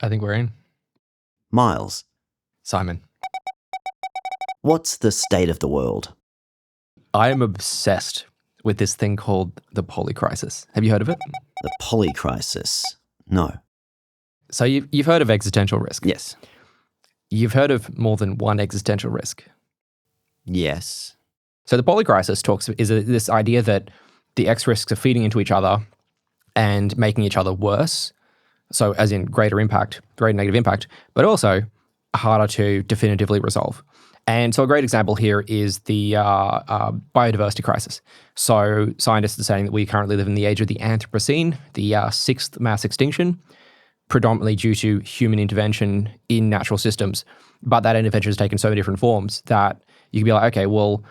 I think we're in. Miles, Simon. what's the state of the world? I am obsessed with this thing called the Polycrisis. Have you heard of it? The Polycrisis. No. So you've heard of existential risk. Yes. You've heard of more than one existential risk. Yes. So the Polycrisis is this idea that the X risks are feeding into each other and making each other worse. So as in greater negative impact, but also harder to definitively resolve. And so a great example here is the biodiversity crisis. So scientists are saying that we currently live in the age of the Anthropocene, the sixth mass extinction, predominantly due to human intervention in natural systems. But that intervention has taken so many different forms that you can be like, okay, well,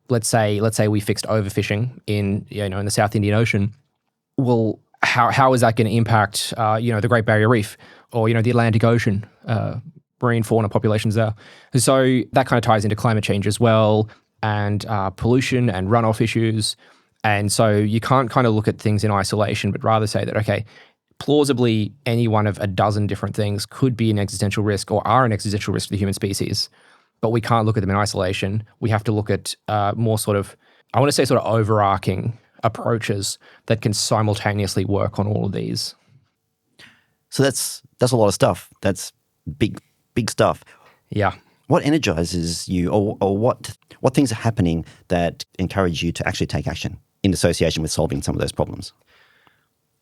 let's say we fixed overfishing in the South Indian Ocean. Well, how is that going to impact the Great Barrier Reef or the Atlantic Ocean, marine fauna populations there? So that kind of ties into climate change as well, and pollution and runoff issues. And so you can't kind of look at things in isolation, but rather say that, okay, plausibly any one of a dozen different things could be an existential risk or are an existential risk to the human species, but we can't look at them in isolation. We have to look at more sort of overarching approaches that can simultaneously work on all of these. So that's a lot of stuff. That's big stuff. Yeah. What energizes you, or what things are happening that encourage you to actually take action in association with solving some of those problems?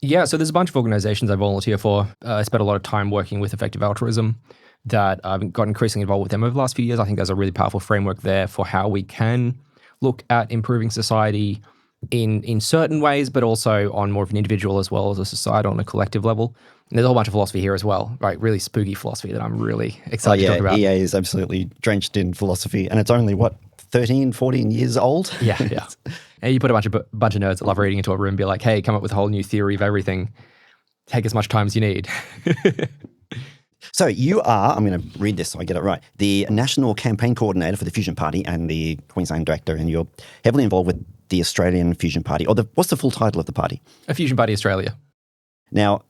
Yeah, so there's a bunch of organizations I volunteer for. I spent a lot of time working with Effective Altruism that I've got increasingly involved with them over the last few years. I think there's a really powerful framework there for how we can look at improving society in certain ways, but also on more of an individual as well as a societal and a collective level. And there's a whole bunch of philosophy here as well, right? Really spooky philosophy that I'm really excited to talk about. EA is absolutely drenched in philosophy, and it's only, 13, 14 years old? Yeah. And you put a bunch of nerds that love reading into a room and be like, hey, come up with a whole new theory of everything. Take as much time as you need. So you are, I'm going to read this so I get it right, the National Campaign Coordinator for the Fusion Party and the Queensland Director, and you're heavily involved with the Australian Fusion Party, or what's the full title of the party? A Fusion Party Australia. Two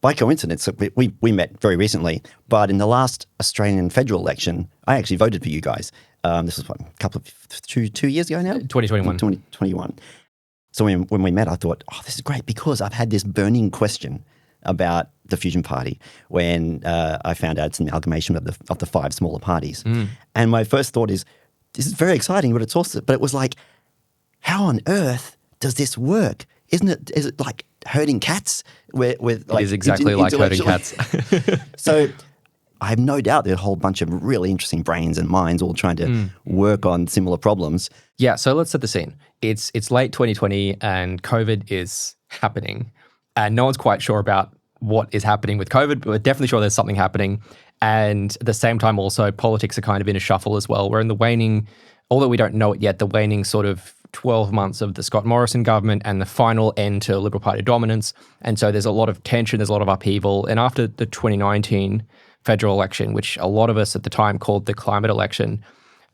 By coincidence, we met very recently, but in the last Australian federal election, I actually voted for you guys. This was two years ago now? 2021. 2021. So when we met, I thought, this is great because I've had this burning question about the Fusion Party when I found out it's an amalgamation of the five smaller parties. And my first thought is, this is very exciting, but it was like, how on earth does this work? Is it like herding cats? It is exactly like herding cats. So I have no doubt there are a whole bunch of really interesting brains and minds all trying to work on similar problems. Yeah, so let's set the scene. It's late 2020 and COVID is happening. And no one's quite sure about what is happening with COVID, but we're definitely sure there's something happening. And at the same time also, politics are kind of in a shuffle as well. We're in the waning, although we don't know it yet, the waning sort of 12 months of the Scott Morrison government and the final end to Liberal Party dominance. And so there's a lot of tension, there's a lot of upheaval. And after the 2019 federal election, which a lot of us at the time called the climate election,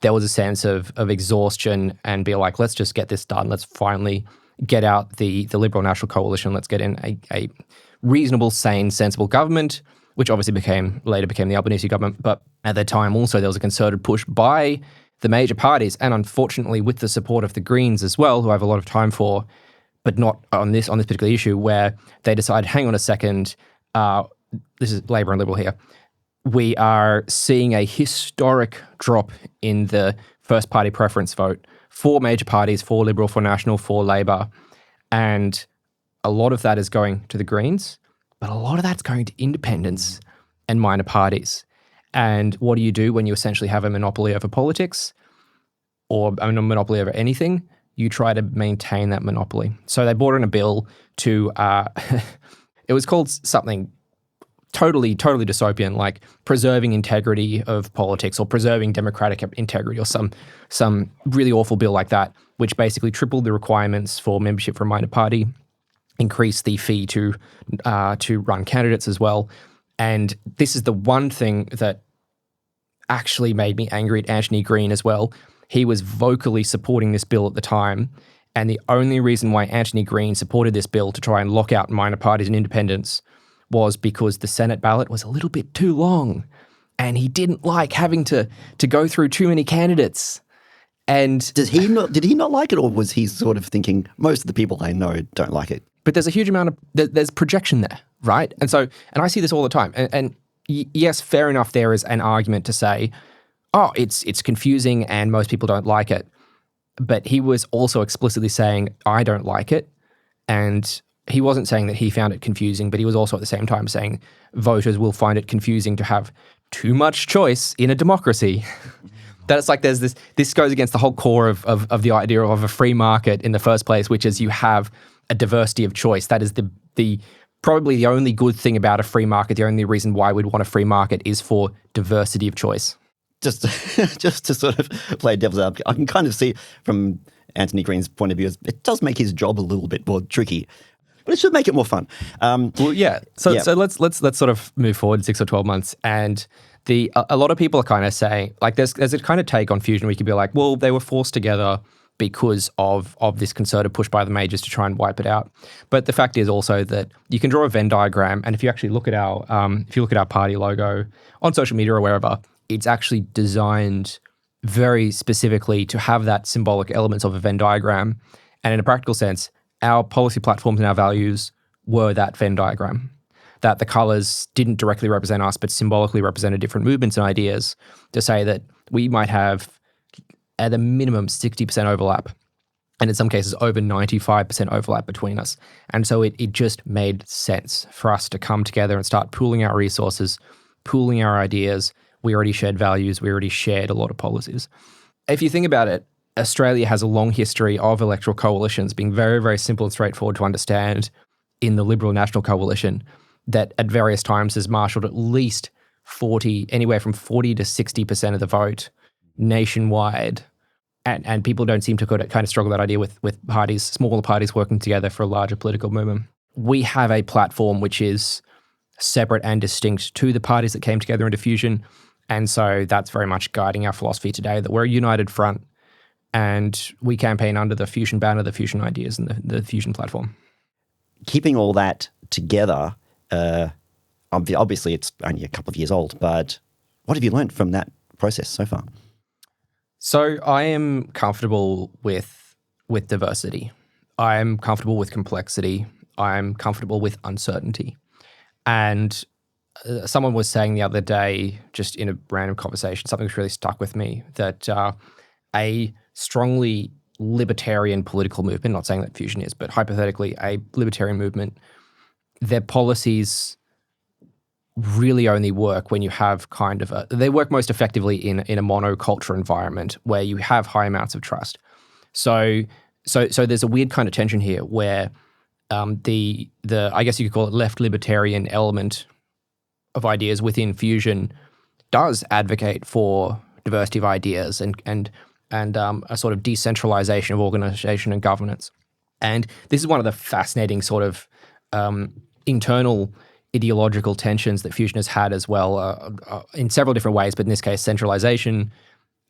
there was a sense of exhaustion and be like, let's just get this done. Let's finally get out the Liberal National Coalition. Let's get in a reasonable, sane, sensible government, which obviously later became the Albanese government. But at that time also there was a concerted push by the major parties, and unfortunately with the support of the Greens as well, who I have a lot of time for, but not on this particular issue, where they decided, hang on a second, this is Labor and Liberal here, we are seeing a historic drop in the first party preference vote for major parties, for Liberal, for National, for Labor, and a lot of that is going to the Greens, but a lot of that's going to independents and minor parties. And what do you do when you essentially have a monopoly over politics or a monopoly over anything? You try to maintain that monopoly. So they brought in a bill to, it was called something totally dystopian, like preserving integrity of politics or preserving democratic integrity or some really awful bill like that, which basically tripled the requirements for membership for a minor party, increased the fee to run candidates as well. And this is the one thing that actually made me angry at Anthony Green as well. He was vocally supporting this bill at the time. And the only reason why Anthony Green supported this bill to try and lock out minor parties and independents was because the Senate ballot was a little bit too long and he didn't like having to go through too many candidates. And did he not like it, or was he sort of thinking most of the people I know don't like it? But there's a huge amount of there's projection there, right? And I see this all the time. And yes, fair enough, there is an argument to say, oh, it's confusing and most people don't like it. But he was also explicitly saying, I don't like it. And he wasn't saying that he found it confusing, but he was also at the same time saying voters will find it confusing to have too much choice in a democracy. That it's like there's this goes against the whole core of the idea of a free market in the first place, which is you have a diversity of choice. That is the probably the only good thing about a free market. The only reason why we'd want a free market is for diversity of choice. Just to sort of play devil's advocate, I can kind of see from Anthony Green's point of view, it does make his job a little bit more tricky, but it should make it more fun. Well, yeah. So let's sort of move forward 6 or 12 months, and a lot of people are kind of saying, like, there's a kind of take on fusion where you could be like, well, they were forced together because of this concerted push by the majors to try and wipe it out. But the fact is also that you can draw a Venn diagram, and if you actually look at our party logo on social media or wherever, it's actually designed very specifically to have that symbolic elements of a Venn diagram. And in a practical sense, our policy platforms and our values were that Venn diagram. That the colors didn't directly represent us, but symbolically represented different movements and ideas, to say that we might have, at a minimum, 60% overlap, and in some cases over 95% overlap between us. And so it just made sense for us to come together and start pooling our resources, pooling our ideas. We already shared values. We already shared a lot of policies. If you think about it, Australia has a long history of electoral coalitions being very, very simple and straightforward to understand. In the Liberal National Coalition, that at various times has marshalled at least anywhere from 40 to 60% of the vote nationwide. And people don't seem to kind of struggle with that idea with parties, smaller parties working together for a larger political movement. We have a platform which is separate and distinct to the parties that came together into fusion. And so that's very much guiding our philosophy today, that we're a united front and we campaign under the fusion banner, the fusion ideas, and the fusion platform. Keeping all that together, obviously it's only a couple of years old, but what have you learned from that process so far? So I am comfortable with diversity. I'm comfortable with complexity. I'm comfortable with uncertainty. And someone was saying the other day, just in a random conversation, something that's really stuck with me, that a strongly libertarian political movement, not saying that fusion is, but hypothetically a libertarian movement, their policies really only work when you have they work most effectively in a monoculture environment where you have high amounts of trust. So there's a weird kind of tension here where the I guess you could call it left libertarian element of ideas within fusion does advocate for diversity of ideas and a sort of decentralization of organization and governance. And this is one of the fascinating sort of internal ideological tensions that fusion has had as well in several different ways, but in this case, centralization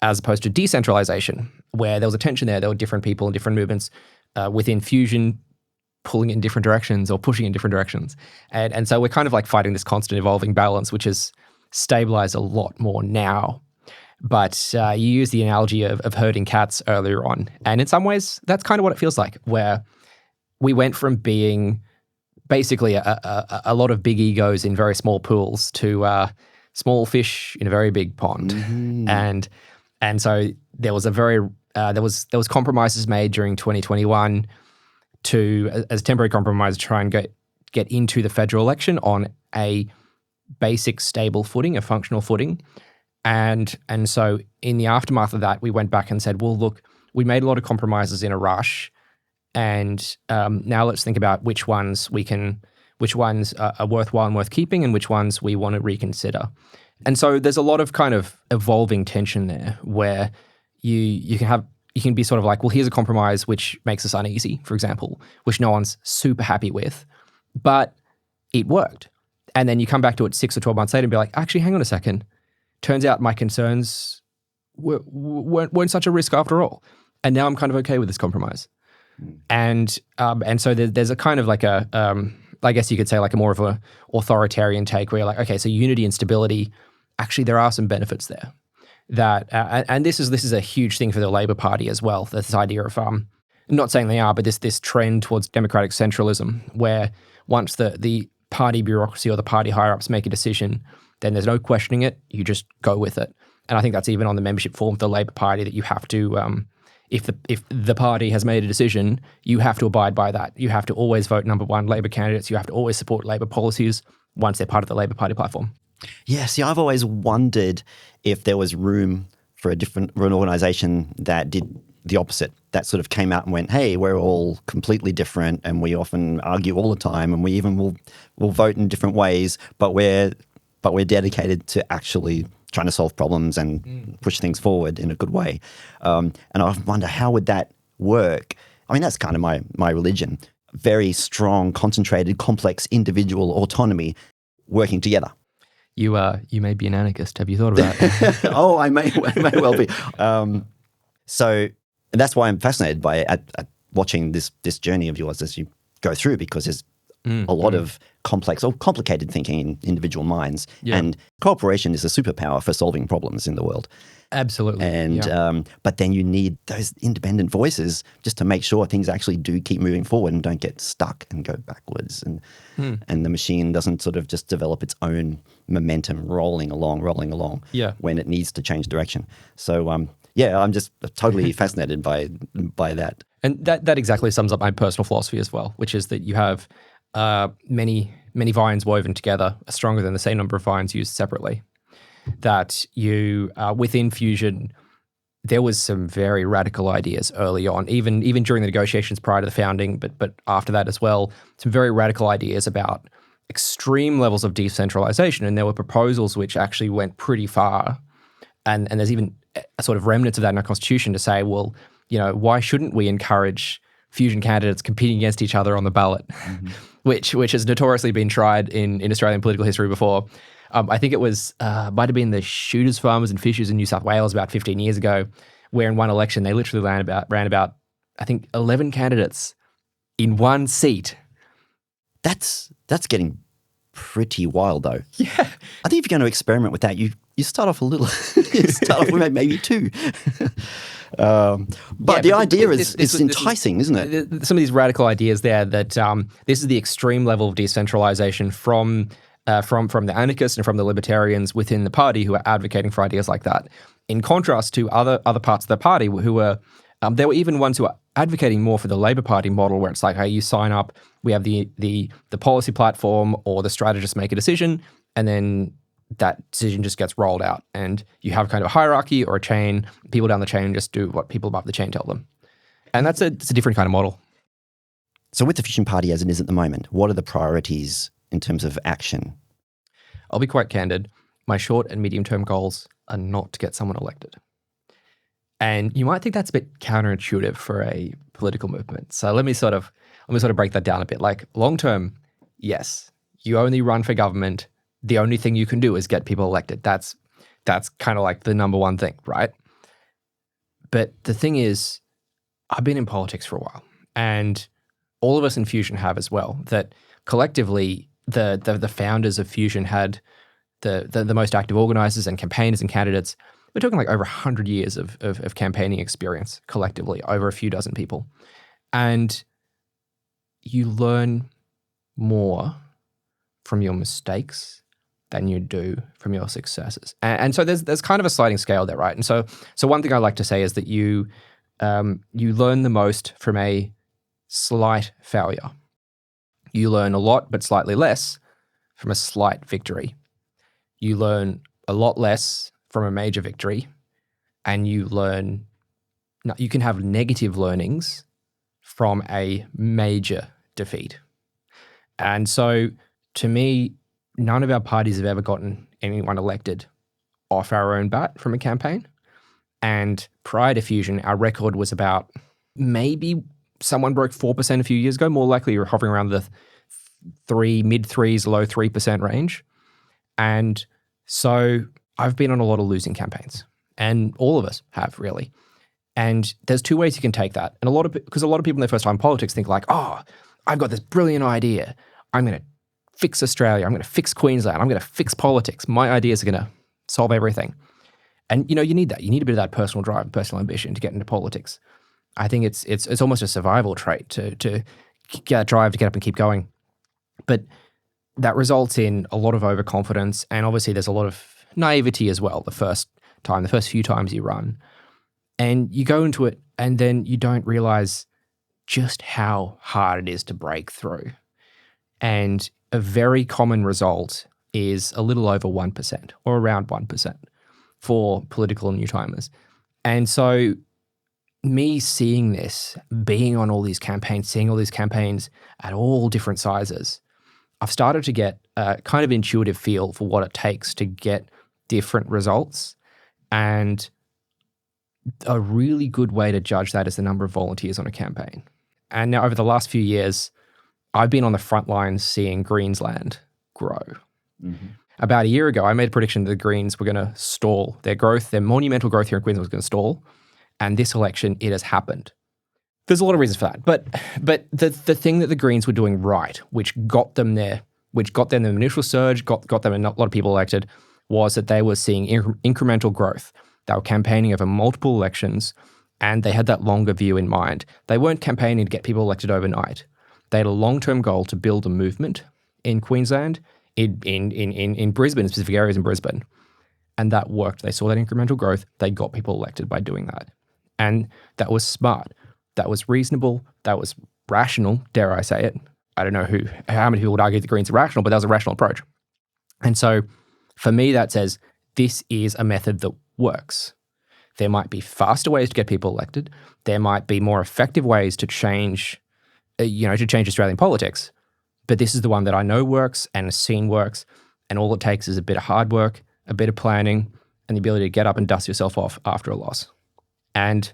as opposed to decentralization, where there was a tension there. There were different people and different movements within fusion pulling in different directions or pushing in different directions. And so we're kind of like fighting this constant evolving balance, which has stabilized a lot more now. But you used the analogy of herding cats earlier on. And in some ways, that's kind of what it feels like, where we went from being basically a lot of big egos in very small pools to small fish in a very big pond. Mm-hmm. And so there was there was compromises made during 2021 as temporary compromise to try and get into the federal election on a basic stable footing, a functional footing. And so in the aftermath of that, we went back and said, well, look, we made a lot of compromises in a rush. And now let's think about which ones are worthwhile and worth keeping and which ones we want to reconsider. And so there's a lot of kind of evolving tension there where you can be sort of like, well, here's a compromise which makes us uneasy, for example, which no one's super happy with, but it worked. And then you come back to it 6 or 12 months later and be like, actually, hang on a second. Turns out my concerns weren't such a risk after all. And now I'm kind of okay with this compromise. And so there's a kind of like I guess you could say like a more of a authoritarian take where you're like, okay, so unity and stability, actually there are some benefits there. That and this is a huge thing for the Labor Party as well. This idea of I'm not saying they are, but this trend towards democratic centralism, where once the party bureaucracy or the party higher ups make a decision, then there's no questioning it. You just go with it. And I think that's even on the membership form of the Labor Party that you have to, if the party has made a decision, you have to abide by that. You have to always vote number one Labor candidates. You have to always support Labor policies once they're part of the Labor Party platform. Yeah, see, I've always wondered if there was room for an organisation that did the opposite, that sort of came out and went, hey, we're all completely different and we often argue all the time and we even will vote in different ways, but we're dedicated to actually trying to solve problems and push things forward in a good way. And I wonder, how would that work? I mean, that's kind of my religion. Very strong, concentrated, complex individual autonomy working together. You may be an anarchist. Have you thought of that? Oh, I may well be. So that's why I'm fascinated by at watching this journey of yours as you go through, because there's a lot of complex or complicated thinking in individual minds. Yeah. And cooperation is a superpower for solving problems in the world. Absolutely. And but then you need those independent voices just to make sure things actually do keep moving forward and don't get stuck and go backwards, and the machine doesn't sort of just develop its own momentum rolling along when it needs to change direction. So I'm just totally fascinated by that. And that exactly sums up my personal philosophy as well, which is that you have many vines woven together are stronger than the same number of vines used separately. That you within Fusion, there was some very radical ideas early on, even during the negotiations prior to the founding, but after that as well, some very radical ideas about extreme levels of decentralization, and there were proposals which actually went pretty far, and there's even a sort of remnants of that in our constitution to say, well, why shouldn't we encourage Fusion candidates competing against each other on the ballot, which has notoriously been tried in Australian political history before. I think it was, might have been the Shooters, Farmers and Fishers in New South Wales about 15 years ago, where in one election they literally ran about I think 11 candidates in one seat. That's getting pretty wild though. Yeah. I think if you're going to experiment with that, you start off a little, you start off with maybe two. But the idea is enticing, isn't it? Some of these radical ideas there that this is the extreme level of decentralization from the anarchists and from the libertarians within the party who are advocating for ideas like that. In contrast to other parts of the party who were, there were even ones who are advocating more for the Labor Party model, where it's like, hey, you sign up, we have the policy platform, or the strategists make a decision, and then that decision just gets rolled out, and you have kind of a hierarchy or a chain. People down the chain just do what people above the chain tell them, and it's a different kind of model. So with the Fusion Party as it is at the moment, what are the priorities in terms of action? I'll be quite candid. My short and medium-term goals are not to get someone elected. And you might think that's a bit counterintuitive for a political movement. So let me sort of break that down a bit. Like long-term, yes, you only run for government. The only thing you can do is get people elected. That's kind of like the number one thing, right? But the thing is, I've been in politics for a while, and all of us in Fusion have as well, that collectively the founders of Fusion had the most active organizers and campaigners and candidates. We're talking like over 100 years of campaigning experience collectively, over a few dozen people. And you learn more from your mistakes than you do from your successes. And so there's kind of a sliding scale there, right? And so one thing I like to say is that you learn the most from a slight failure. You learn a lot, but slightly less from a slight victory. You learn a lot less from a major victory, and you can have negative learnings from a major defeat. And so to me, none of our parties have ever gotten anyone elected off our own bat from a campaign. And prior to Fusion, our record was about maybe someone broke 4% a few years ago. More likely, you're hovering around the mid-3s, low 3% range. And so I've been on a lot of losing campaigns, and all of us have, really. And there's two ways you can take that. And because a lot of people in their first time in politics think like, oh, I've got this brilliant idea. I'm going to fix Australia. I'm going to fix Queensland. I'm going to fix politics. My ideas are going to solve everything. And, you need that. You need a bit of that personal drive, personal ambition to get into politics. I think it's almost a survival trait to get drive to get up and keep going. But that results in a lot of overconfidence, and obviously there's a lot of naivety as well the first few times you run. And you go into it and then you don't realize just how hard it is to break through. And a very common result is a little over 1% or around 1% for political new-timers. And so me seeing this, being on all these campaigns, seeing all these campaigns at all different sizes, I've started to get a kind of intuitive feel for what it takes to get different results. And a really good way to judge that is the number of volunteers on a campaign. And now over the last few years, I've been on the front lines seeing Greensland grow. Mm-hmm. About a year ago, I made a prediction that the Greens were going to stall. Their growth, their monumental growth here in Queensland was going to stall. And this election, it has happened. There's a lot of reasons for that. But the thing that the Greens were doing right, which got them there, which got them the initial surge, got them a lot of people elected, was that they were seeing incremental growth. They were campaigning over multiple elections, and they had that longer view in mind. They weren't campaigning to get people elected overnight. They had a long-term goal to build a movement in Queensland, in Brisbane, specific areas in Brisbane. And that worked. They saw that incremental growth. They got people elected by doing that. And that was smart. That was reasonable. That was rational, dare I say it. I don't know how many people would argue the Greens are rational, but that was a rational approach. And so for me, that says this is a method that works. There might be faster ways to get people elected. There might be more effective ways to change, to change Australian politics. But this is the one that I know works and has seen works. And all it takes is a bit of hard work, a bit of planning, and the ability to get up and dust yourself off after a loss. And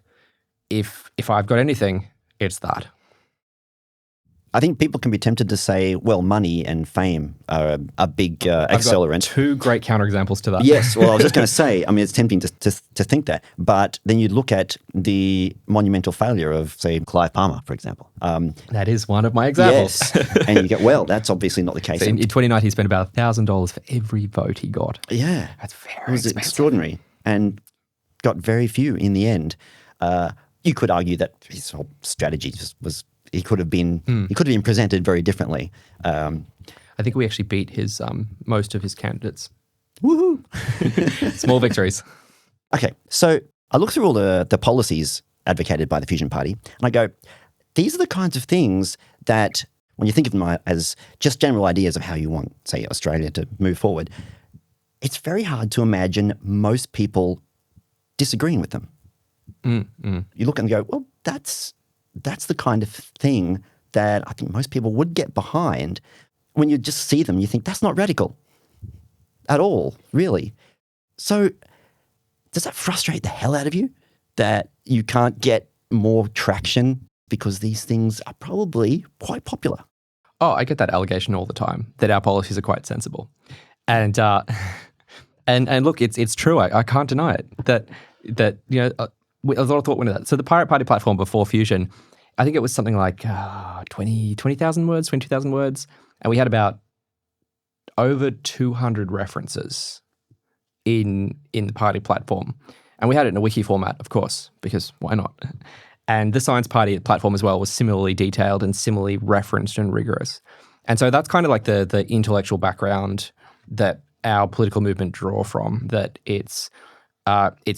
if I've got anything, it's that. I think people can be tempted to say, well, money and fame are a big accelerant. I've got two great counterexamples to that. Yes, well, I was just going to say, it's tempting to think that. But then you look at the monumental failure of, say, Clive Palmer, for example. That is one of my examples. Yes, and you get, well, that's obviously not the case. So in 2019, he spent about $1,000 for every vote he got. Yeah. That's very expensive. extraordinary. And got very few in the end. You could argue that his whole strategy just was... He could have been presented very differently. I think we actually beat his most of his candidates. Woohoo! Small victories. Okay, so I look through all the policies advocated by the Fusion Party, and I go, these are the kinds of things that, when you think of them as just general ideas of how you want, say, Australia to move forward, it's very hard to imagine most people disagreeing with them. You look and go, well, that's the kind of thing that I think most people would get behind. When you just see them, you think, that's not radical at all, really. So does that frustrate the hell out of you that you can't get more traction because these things are probably quite popular? Oh, I get that allegation all the time, that our policies are quite sensible. And look, it's true. I can't deny it. That a lot of thought went into that. So the Pirate Party platform before Fusion, I think it was something like 20,000 words, 22,000 words. And we had about over 200 references in the party platform. And we had it in a wiki format, of course, because why not? And the Science Party platform as well was similarly detailed and similarly referenced and rigorous. And so that's kind of like the intellectual background that our political movement draw from, that it's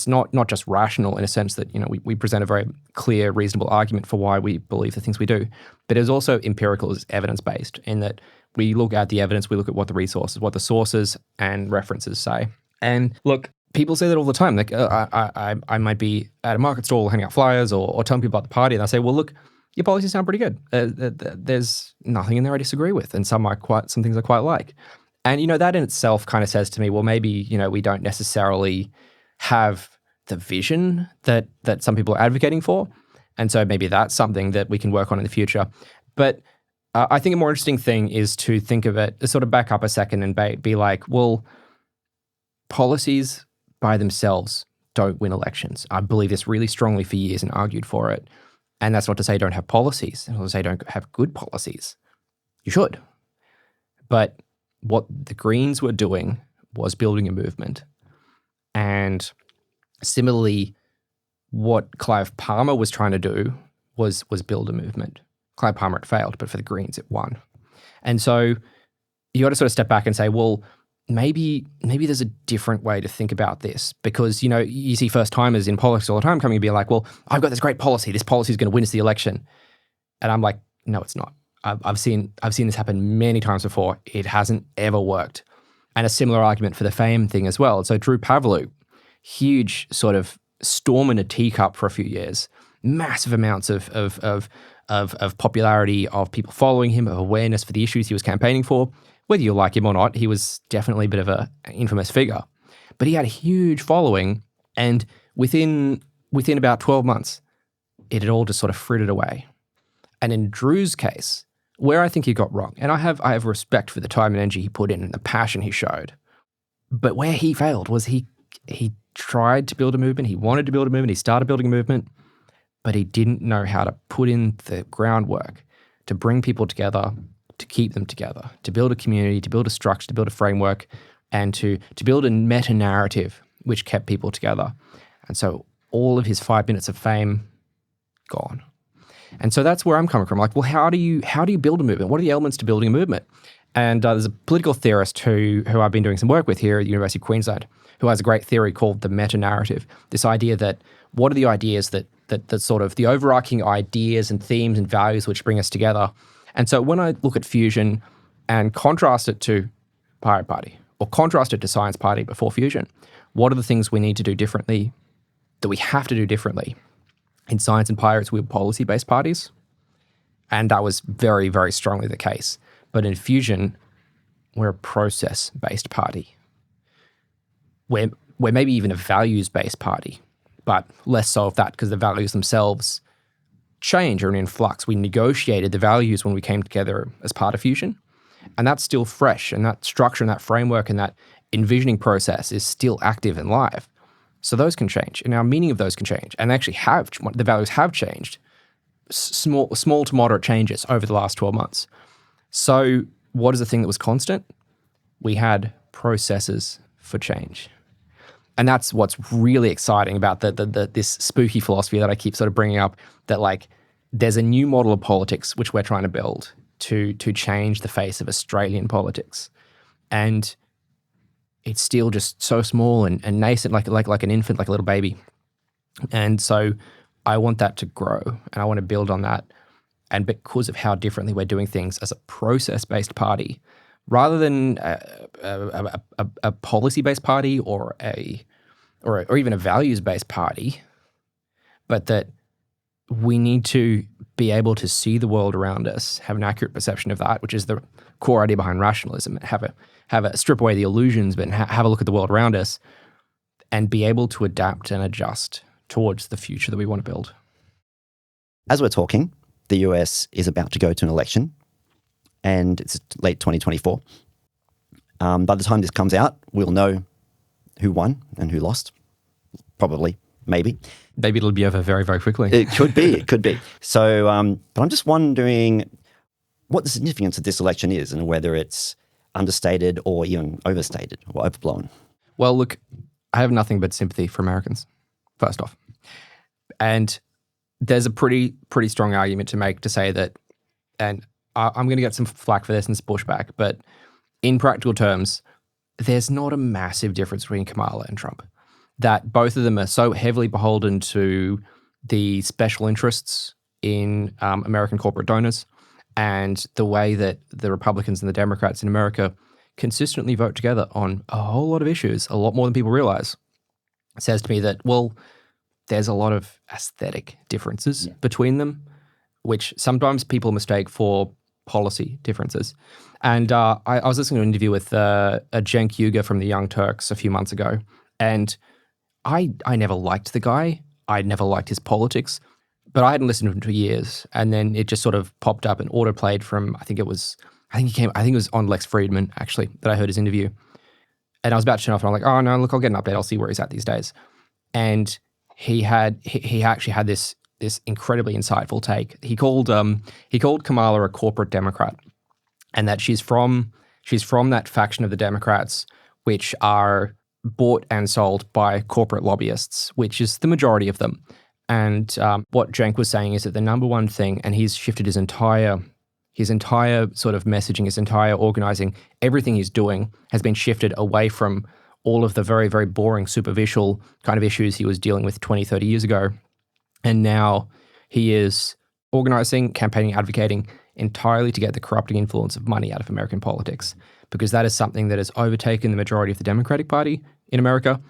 not just rational in a sense that, we present a very clear, reasonable argument for why we believe the things we do, but it's also empirical, it's evidence-based in that we look at the evidence, we look at what the sources and references say. And look, people say that all the time. Like I might be at a market stall handing out flyers or telling people about the party, and I say, well, look, your policies sound pretty good. There's nothing in there I disagree with, and some things I quite like. And, that in itself kind of says to me, well, maybe, we don't necessarily have the vision that some people are advocating for. And so maybe that's something that we can work on in the future. But I think a more interesting thing is to think of it, sort of back up a second and be like, well, policies by themselves don't win elections. I believe this really strongly for years and argued for it. And that's not to say don't have policies. It's not to say don't have good policies. You should. But what the Greens were doing was building a movement. And similarly, what Clive Palmer was trying to do was build a movement. Clive Palmer, it failed, but for the Greens, it won. And so you got to sort of step back and say, well, maybe there's a different way to think about this, because, you know, you see first timers in politics all the time coming and be like, well, I've got this great policy. This policy is going to win us the election. And I'm like, no, it's not. I've seen this happen many times before. It hasn't ever worked. And a similar argument for the fame thing as well. So Drew Pavlou, huge sort of storm in a teacup for a few years, massive amounts of popularity, of people following him, of awareness for the issues he was campaigning for. Whether you like him or not, he was definitely a bit of an infamous figure. But he had a huge following, and within about 12 months, it had all just sort of frittered away. And in Drew's case, where I think he got wrong, and I have respect for the time and energy he put in and the passion he showed, but where he failed was he tried to build a movement, he wanted to build a movement, he started building a movement, but he didn't know how to put in the groundwork to bring people together, to keep them together, to build a community, to build a structure, to build a framework, and to build a meta-narrative which kept people together. And so all of his 5 minutes of fame, gone. And so that's where I'm coming from. Like, well, how do you build a movement? What are the elements to building a movement? And there's a political theorist who I've been doing some work with here at the University of Queensland, who has a great theory called the meta-narrative. This idea that what are the ideas that sort of the overarching ideas and themes and values which bring us together. And so when I look at fusion and contrast it to Pirate Party or contrast it to Science Party before fusion, what are the things we need to do differently, that we have to do differently? In Science and Pirates, we were policy-based parties, and that was very, very strongly the case. But in fusion, we're a process-based party. We're maybe even a values-based party, but less so of that because the values themselves change or in flux. We negotiated the values when we came together as part of fusion, and that's still fresh, and that structure and that framework and that envisioning process is still active and live. So those can change, and our meaning of those can change, and actually the values have changed, small to moderate changes over the last 12 months. So what is the thing that was constant? We had processes for change. And that's what's really exciting about this spooky philosophy that I keep sort of bringing up, that like there's a new model of politics which we're trying to build to change the face of Australian politics. And it's still just so small and nascent, like an infant, like a little baby. And so I want that to grow, and I want to build on that. And because of how differently we're doing things as a process-based party, rather than a policy-based party or even a values-based party, but that we need to be able to see the world around us, have an accurate perception of that, which is the core idea behind rationalism. Have a strip away the illusions, but have a look at the world around us, and be able to adapt and adjust towards the future that we want to build. As we're talking, the US is about to go to an election, and it's late 2024. By the time this comes out, we'll know who won and who lost. Probably, maybe. Maybe it'll be over very, very quickly. It could be. So, but I'm just wondering what the significance of this election is, and whether it's understated or even overstated or overblown. Well, look, I have nothing but sympathy for Americans, first off. And there's a pretty strong argument to make to say that, and I'm going to get some flack for this and some pushback, but in practical terms, there's not a massive difference between Kamala and Trump. That both of them are so heavily beholden to the special interests in American corporate donors, and the way that the Republicans and the Democrats in America consistently vote together on a whole lot of issues, a lot more than people realize, says to me that, well, there's a lot of aesthetic differences between them, which sometimes people mistake for policy differences. And I was listening to an interview with Cenk Uygur from the Young Turks a few months ago, and I never liked the guy. I never liked his politics, but I hadn't listened to him for years. And then it just sort of popped up and autoplayed from, I think it was on Lex Friedman, actually, that I heard his interview. And I was about to turn off, and I'm like, oh no, look, I'll get an update. I'll see where he's at these days. And he actually had this incredibly insightful take. He called Kamala a corporate Democrat, and that she's from She's from that faction of the Democrats which are bought and sold by corporate lobbyists, which is the majority of them. And what Cenk was saying is that the number one thing, and he's shifted his entire sort of messaging, his entire organizing, everything he's doing has been shifted away from all of the very, very boring superficial kind of issues he was dealing with 20, 30 years ago. And now he is organizing, campaigning, advocating entirely to get the corrupting influence of money out of American politics, because that is something that has overtaken the majority of the Democratic Party in America,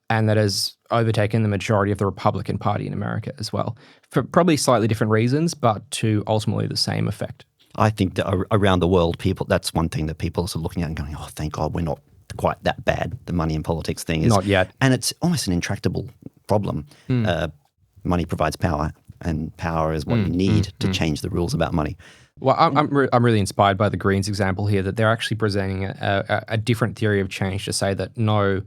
and that has overtaken the majority of the Republican Party in America as well, for probably slightly different reasons, but to ultimately the same effect. I think that around the world, that's one thing that people are sort of looking at and going, oh, thank God we're not quite that bad. The money and politics thing is not yet. And it's almost an intractable problem. Money provides power, and power is what you need to change the rules about money. Well, I'm really inspired by the Greens example here, that they're actually presenting a different theory of change to say that no,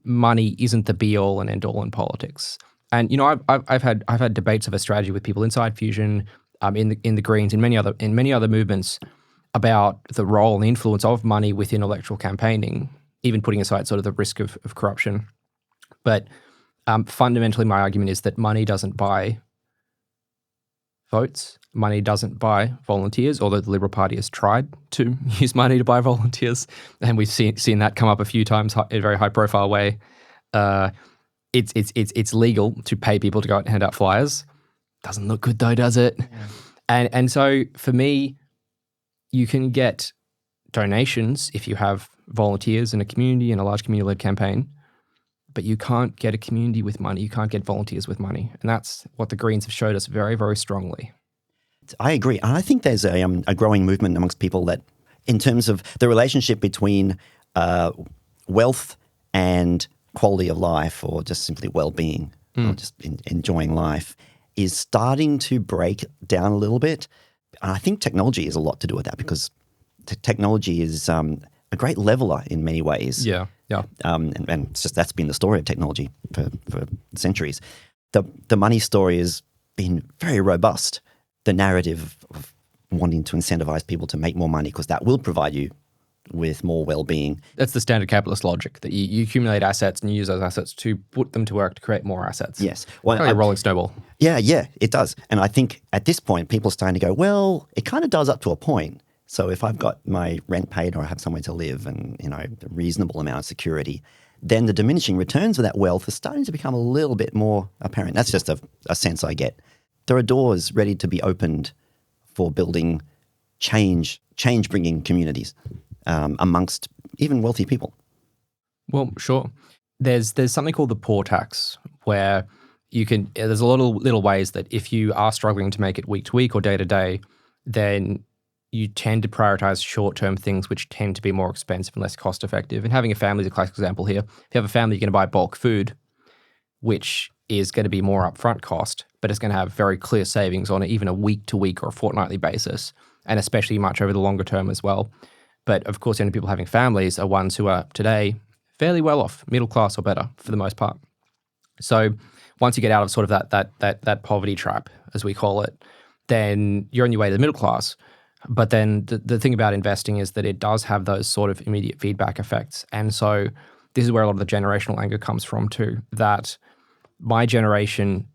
money isn't the be all and end all in politics. And I've had debates of a strategy with people inside Fusion, in the Greens, in many other movements, about the role and the influence of money within electoral campaigning, even putting aside sort of the risk of corruption. But fundamentally, my argument is that money doesn't buy votes. Money doesn't buy volunteers, although the Liberal Party has tried to use money to buy volunteers, and we've seen that come up a few times in a very high-profile way. It's legal to pay people to go out and hand out flyers. Doesn't look good though, does it? Yeah. And so for me, you can get donations if you have volunteers in a community, in a large community-led campaign, but you can't get a community with money. You can't get volunteers with money. And that's what the Greens have showed us very, very strongly. I agree. And I think there's a growing movement amongst people that, in terms of the relationship between wealth and quality of life, or just simply well-being, or just enjoying life, is starting to break down a little bit. And I think technology has a lot to do with that, because technology is a great leveler in many ways. Yeah. And it's just, that's been the story of technology for centuries. The money story has been very robust. The narrative of wanting to incentivize people to make more money because that will provide you with more well-being. That's the standard capitalist logic, that you accumulate assets and you use those assets to put them to work to create more assets. Yes. Well, like a rolling snowball. Yeah, it does. And I think at this point, people are starting to go, well, it kind of does up to a point. So if I've got my rent paid, or I have somewhere to live, and a reasonable amount of security, then the diminishing returns of that wealth are starting to become a little bit more apparent. That's just a sense I get. There are doors ready to be opened for building change-bringing communities amongst even wealthy people. Well, sure. There's something called the poor tax, where there's a lot of little ways that if you are struggling to make it week to week or day to day, then you tend to prioritize short-term things which tend to be more expensive and less cost-effective. And having a family is a classic example here. If you have a family, you're going to buy bulk food, which is going to be more upfront cost, but it's going to have very clear savings on it, even a week-to-week or a fortnightly basis, and especially much over the longer term as well. But of course, the only people having families are ones who are today fairly well off, middle class or better for the most part. So once you get out of sort of that poverty trap, as we call it, then you're on your way to the middle class. But then the thing about investing is that it does have those sort of immediate feedback effects. And so this is where a lot of the generational anger comes from too, that my generation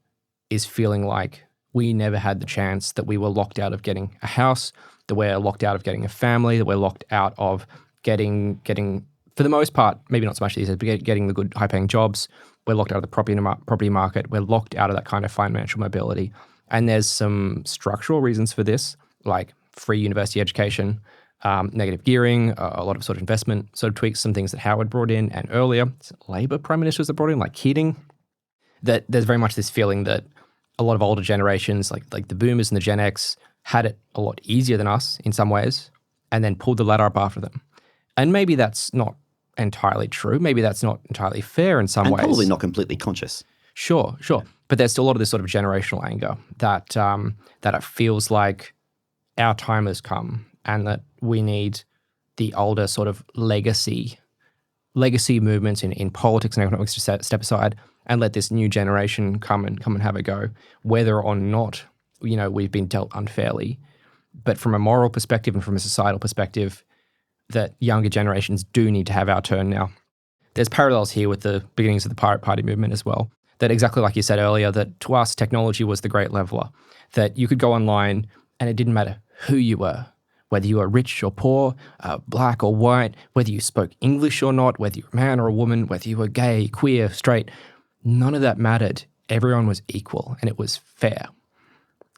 is feeling like we never had the chance, that we were locked out of getting a house, that we're locked out of getting a family, that we're locked out of getting for the most part, maybe not so much these days, but getting the good high-paying jobs. We're locked out of the property market. We're locked out of that kind of financial mobility. And there's some structural reasons for this, like free university education, negative gearing, a lot of sort of investment sort of tweaks, some things that Howard brought in, and earlier, Labor prime ministers that brought in, like Keating, that there's very much this feeling that a lot of older generations, like the boomers and the Gen X, had it a lot easier than us in some ways, and then pulled the ladder up after them. And maybe that's not entirely true. Maybe that's not entirely fair in some ways. And probably not completely conscious. Sure. But there's still a lot of this sort of generational anger that it feels like our time has come, and that we need the older sort of legacy movements in politics and economics to step aside and let this new generation come and have a go, whether or not we've been dealt unfairly. But from a moral perspective and from a societal perspective, that younger generations do need to have our turn now. There's parallels here with the beginnings of the Pirate Party movement as well. That exactly like you said earlier, that to us, technology was the great leveler. That you could go online and it didn't matter who you were, whether you were rich or poor, black or white, whether you spoke English or not, whether you were a man or a woman, whether you were gay, queer, straight, none of that mattered. Everyone was equal and it was fair,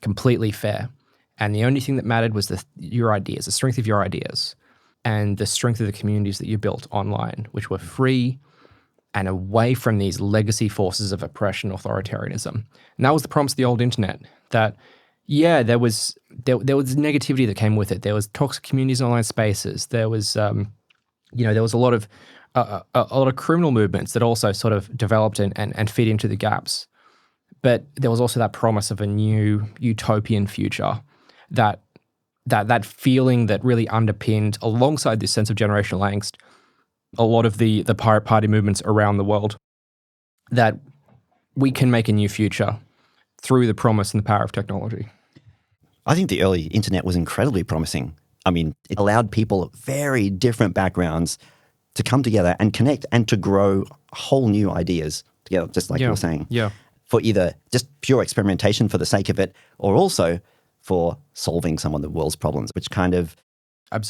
completely fair. And the only thing that mattered was your ideas, the strength of your ideas and the strength of the communities that you built online, which were free and away from these legacy forces of oppression, authoritarianism. And that was the promise of the old internet, that, yeah, there was negativity that came with it. There was toxic communities in online spaces. There was, there was a lot of criminal movements that also sort of developed and fit into the gaps. But there was also that promise of a new utopian future, that feeling that really underpinned, alongside this sense of generational angst, a lot of the Pirate Party movements around the world, that we can make a new future through the promise and the power of technology. I think the early internet was incredibly promising. I mean, it allowed people of very different backgrounds to come together and connect and to grow whole new ideas together, just like you were saying. Yeah. For either just pure experimentation for the sake of it, or also for solving some of the world's problems, which kind of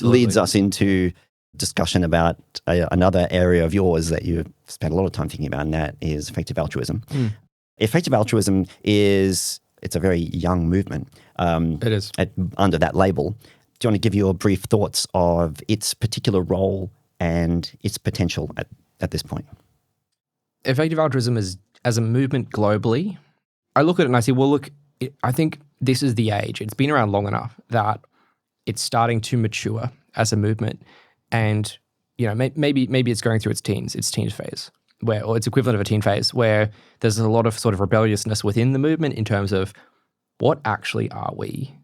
leads us into discussion about another area of yours that you've spent a lot of time thinking about, and that is effective altruism. Effective altruism it's a very young movement. It is. Under that label. Do you want to give your brief thoughts of its particular role and its potential at this point? Effective altruism is, as a movement globally, I look at it and I say, well, look, I think this is the age. It's been around long enough that it's starting to mature as a movement. And, maybe it's going through its teens phase, or its equivalent of a teen phase, where there's a lot of sort of rebelliousness within the movement in terms of what actually are we?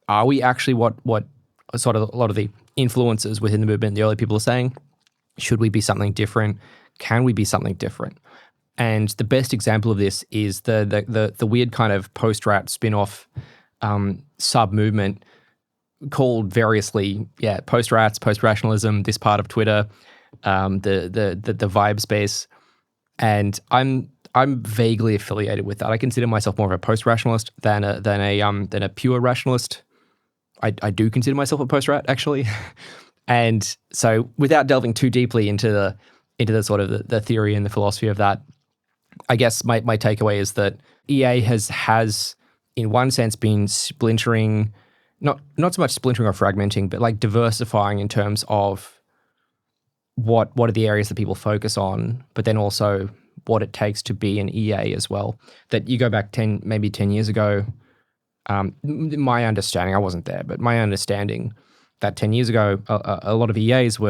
Are we actually what sort of a lot of the influences within the movement, the early people are saying? Should we be something different? Can we be something different? And the best example of this is the weird kind of post-rat spin-off sub-movement called variously, post-rats, post-rationalism, this part of Twitter, the vibe space. And I'm vaguely affiliated with that. I consider myself more of a post-rationalist than a pure rationalist. I do consider myself a post-rat, actually. And so without delving too deeply into the sort of the theory and the philosophy of that, I guess my takeaway is that EA has in one sense been splintering, not so much splintering or fragmenting, but like diversifying in terms of what are the areas that people focus on, but then also what it takes to be an EA as well. That you go back maybe 10 years ago, my understanding, I wasn't there, but my understanding that 10 years ago, a lot of EAs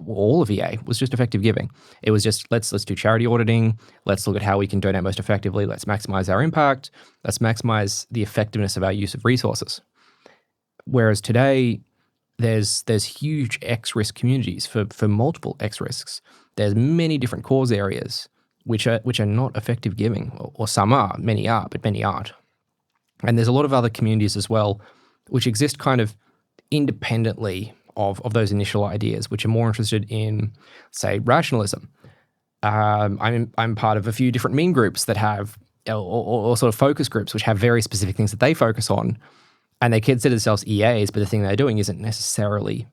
all of EA was just effective giving. It was just, let's do charity auditing. Let's look at how we can donate most effectively. Let's maximize our impact. Let's maximize the effectiveness of our use of resources. Whereas today, there's huge X-risk communities for multiple X-risks. There's many different cause areas which are not effective giving, or some are, many are, but many aren't. And there's a lot of other communities as well which exist kind of independently of those initial ideas, which are more interested in, say, rationalism. I'm part of a few different meme groups that have, or sort of focus groups, which have very specific things that they focus on, and they consider themselves EAs, but the thing they're doing isn't necessarily,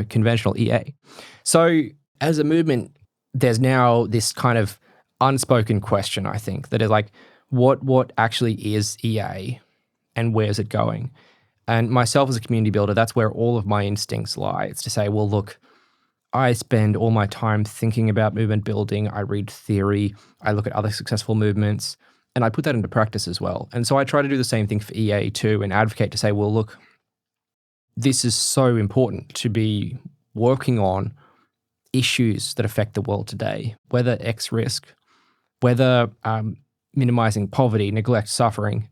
conventional EA. So as a movement, there's now this kind of unspoken question, I think, that is like, what actually is EA and where's it going? And myself as a community builder, that's where all of my instincts lie. It's to say, well, look, I spend all my time thinking about movement building. I read theory. I look at other successful movements, and I put that into practice as well. And so I try to do the same thing for EA too, and advocate to say, well, look, this is so important to be working on issues that affect the world today, whether X risk, whether minimizing poverty, neglect, suffering.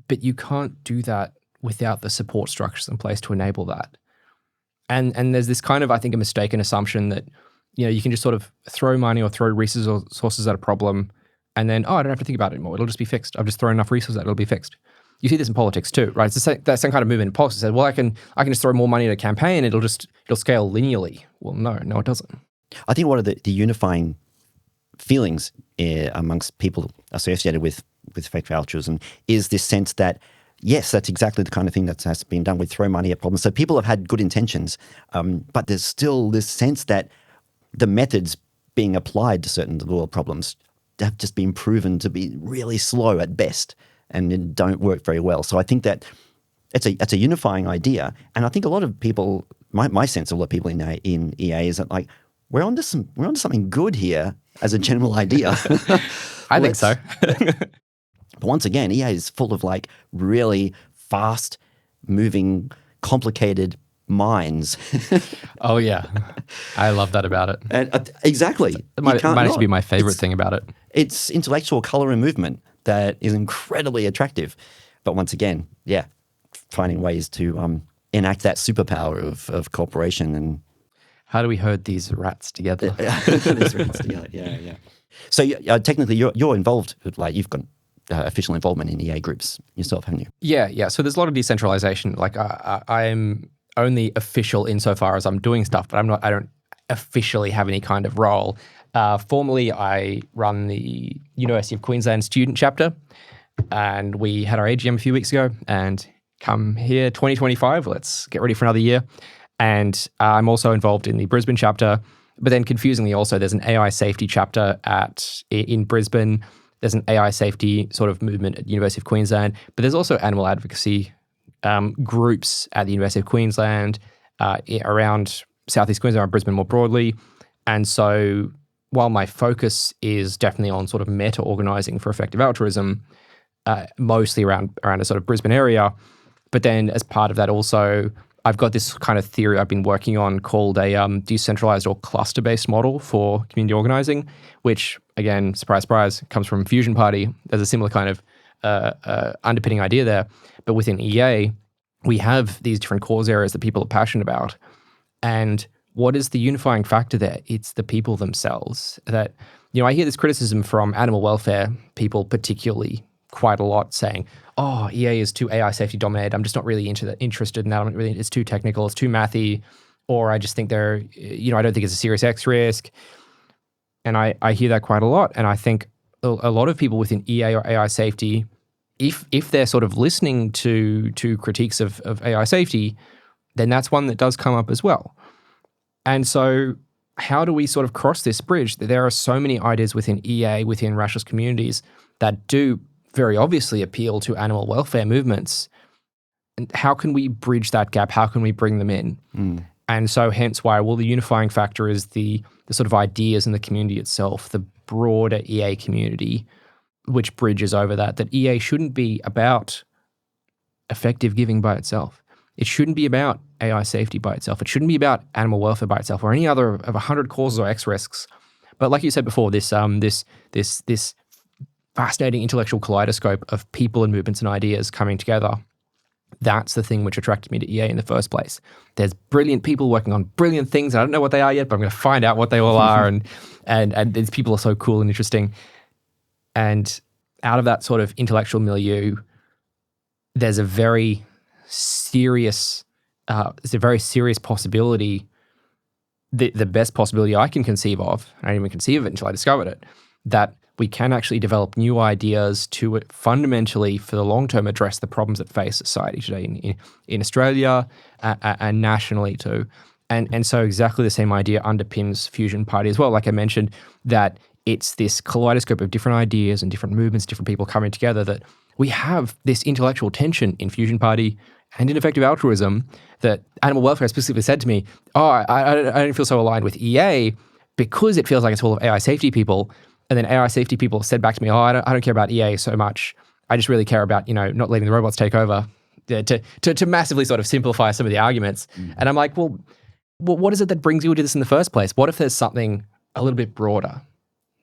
But you can't do that without the support structures in place to enable that. And there's this kind of, I think, a mistaken assumption that, you can just sort of throw money or throw resources at a problem and then, I don't have to think about it anymore. It'll just be fixed. I've just thrown enough resources at it, it'll be fixed. you see this in politics too, right? It's that same kind of movement in politics. Well, I can just throw more money at a campaign, and it'll scale linearly. Well, no, it doesn't. I think one of the unifying feelings amongst people associated with effective altruism is this sense that, yes, that's exactly the kind of thing that has been done. We throw money at problems. So people have had good intentions, but there's still this sense that the methods being applied to certain world problems have just been proven to be really slow at best and don't work very well. So I think that it's a unifying idea. And I think a lot of people, my sense of a lot of people in EA is that, like, we're onto something good here as a general idea. I think so. But once again, EA is full of like really fast moving, complicated minds. Oh yeah, I love that about it. And exactly. It might actually be my favorite thing about it. It's intellectual color and movement that is incredibly attractive. But once again, yeah, finding ways to enact that superpower of cooperation and how do we herd these rats together? These rats together, yeah. So technically, you're involved. Like you've got official involvement in EA groups yourself, haven't you? Yeah. So there's a lot of decentralization. Like I'm only official insofar as I'm doing stuff, but I don't officially have any kind of role. Formally, I run the University of Queensland student chapter, and we had our AGM a few weeks ago. And come here, 2025, let's get ready for another year. And I'm also involved in the Brisbane chapter, but then confusingly also there's an AI safety chapter in Brisbane. There's an AI safety sort of movement at the University of Queensland, but there's also animal advocacy groups at the University of Queensland, around Southeast Queensland, around Brisbane more broadly. And so while my focus is definitely on sort of meta-organising for effective altruism, mostly around a sort of Brisbane area, but then as part of that also, I've got this kind of theory I've been working on called a decentralized or cluster-based model for community organizing, which, again, surprise, surprise, comes from Fusion Party. There's a similar kind of underpinning idea there. But within EA, we have these different cause areas that people are passionate about. And what is the unifying factor there? It's the people themselves. That, I hear this criticism from animal welfare people particularly quite a lot, saying, oh, EA is too AI safety dominated. I'm just not really interested in that. It's too technical. It's too mathy. Or I just think I don't think it's a serious X risk. And I hear that quite a lot. And I think a lot of people within EA or AI safety, if they're sort of listening to critiques of AI safety, then that's one that does come up as well. And so how do we sort of cross this bridge? There are so many ideas within EA, within rationalist communities that do very obviously appeal to animal welfare movements. And how can we bridge that gap? How can we bring them in? And so hence why, the unifying factor is the sort of ideas in the community itself, the broader EA community, which bridges over that EA shouldn't be about effective giving by itself. It shouldn't be about AI safety by itself. It shouldn't be about animal welfare by itself or any other of 100 causes or X risks. But like you said before, this fascinating intellectual kaleidoscope of people and movements and ideas coming together, that's the thing which attracted me to EA in the first place. There's brilliant people working on brilliant things. I don't know what they are yet, but I'm going to find out what they all are. And these people are so cool and interesting. And out of that sort of intellectual milieu, there's a very serious possibility, the best possibility I can conceive of, I didn't even conceive of it until I discovered it, that we can actually develop new ideas to fundamentally, for the long term, address the problems that face society today in Australia and nationally too. And so exactly the same idea underpins Fusion Party as well. Like I mentioned, that it's this kaleidoscope of different ideas and different movements, different people coming together, that we have this intellectual tension in Fusion Party and in effective altruism that animal welfare specifically said to me, I don't feel so aligned with EA because it feels like it's full of AI safety people. And then AI safety people said back to me, I don't care about EA so much. I just really care about, not letting the robots take over, to massively sort of simplify some of the arguments. And I'm like, well, what is it that brings you into this in the first place? What if there's something a little bit broader,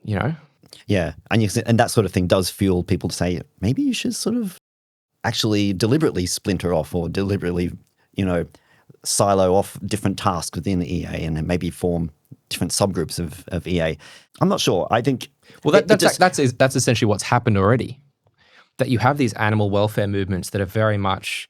Yeah, and that sort of thing does fuel people to say, maybe you should sort of actually deliberately splinter off or deliberately, silo off different tasks within the EA and then maybe form different subgroups of EA. I'm not sure. I think that's essentially what's happened already. that you have these animal welfare movements that are very much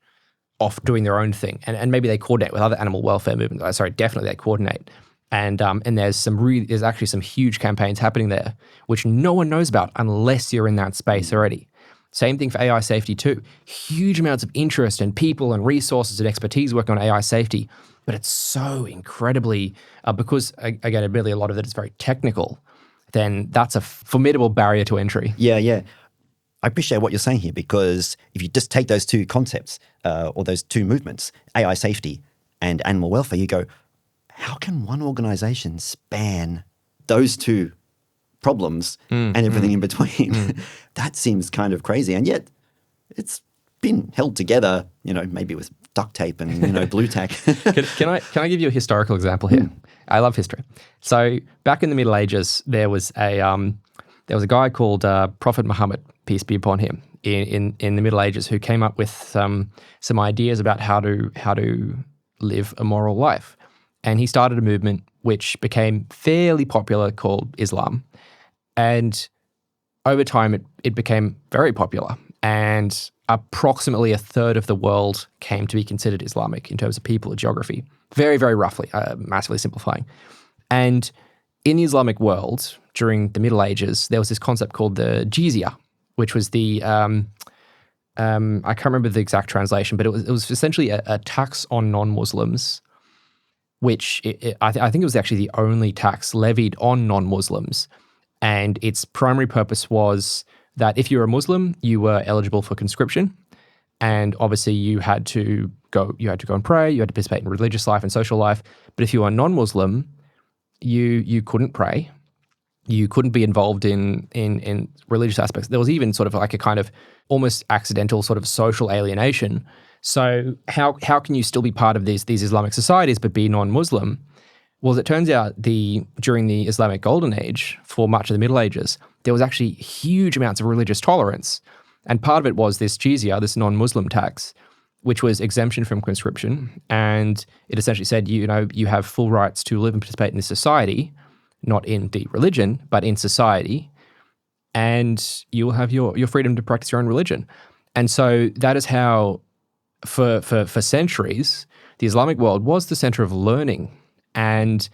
off doing their own thing, and maybe they coordinate with other animal welfare movements. Definitely they coordinate. And there's actually some huge campaigns happening there, which no one knows about unless you're in that space already. Same thing for AI safety too. Huge amounts of interest and people and resources and expertise working on AI safety, but it's so incredibly, because again, admittedly, a lot of it is very technical, then that's a formidable barrier to entry. Yeah. I appreciate what you're saying here, because if you just take those two concepts or those two movements, AI safety and animal welfare, you go, how can one organization span those two problems and everything in between? That seems kind of crazy. And yet it's been held together, maybe with duct tape and, blue tack. Can I give you a historical example here? I love history. So back in the Middle Ages, there was a guy called Prophet Muhammad, peace be upon him, in the Middle Ages, who came up with some ideas about how to live a moral life. And he started a movement which became fairly popular called Islam. And over time, it became very popular. And approximately a third of the world came to be considered Islamic in terms of people or geography. Very, very roughly, massively simplifying. And in the Islamic world, during the Middle Ages, there was this concept called the jizya, which was the, I can't remember the exact translation, but it was essentially a tax on non-Muslims, which I think it was actually the only tax levied on non-Muslims. And its primary purpose was that if you were a Muslim, you were eligible for conscription. And obviously you had to go and pray, you had to participate in religious life and social life. But if you were non-Muslim, you couldn't pray. You couldn't be involved in religious aspects. There was even sort of like a kind of almost accidental sort of social alienation. So how can you still be part of these Islamic societies but be non-Muslim? Well, as it turns out, during the Islamic Golden Age, for much of the Middle Ages, there was actually huge amounts of religious tolerance. And part of it was this jizya, this non-Muslim tax, which was exemption from conscription. And it essentially said, you have full rights to live and participate in this society, not in the religion, but in society. And you will have your freedom to practice your own religion. And so that is how, for centuries, the Islamic world was the center of learning and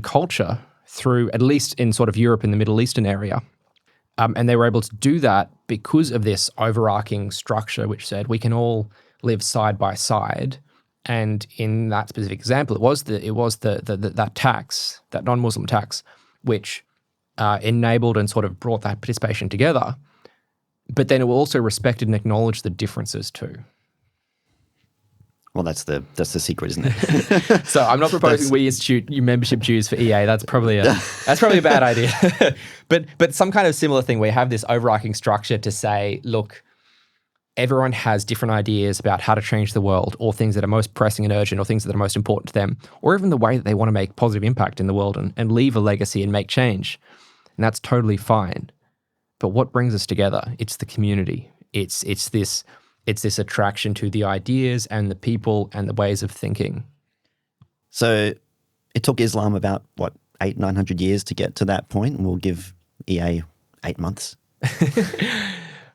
culture through, at least in sort of Europe and the Middle Eastern area. And they were able to do that because of this overarching structure which said we can all live side by side. And in that specific example, it was that tax, that non-Muslim tax, which enabled and sort of brought that participation together. But then it also respected and acknowledged the differences too. Well, that's the secret, isn't it? So I'm not proposing we institute membership dues for EA. That's probably a bad idea. But some kind of similar thing where you have this overarching structure to say, look, everyone has different ideas about how to change the world, or things that are most pressing and urgent, or things that are most important to them, or even the way that they want to make positive impact in the world and leave a legacy and make change. And that's totally fine. But what brings us together? It's the community. It's this attraction to the ideas and the people and the ways of thinking. So it took Islam about, 800-900 years to get to that point, and we'll give EA 8 months.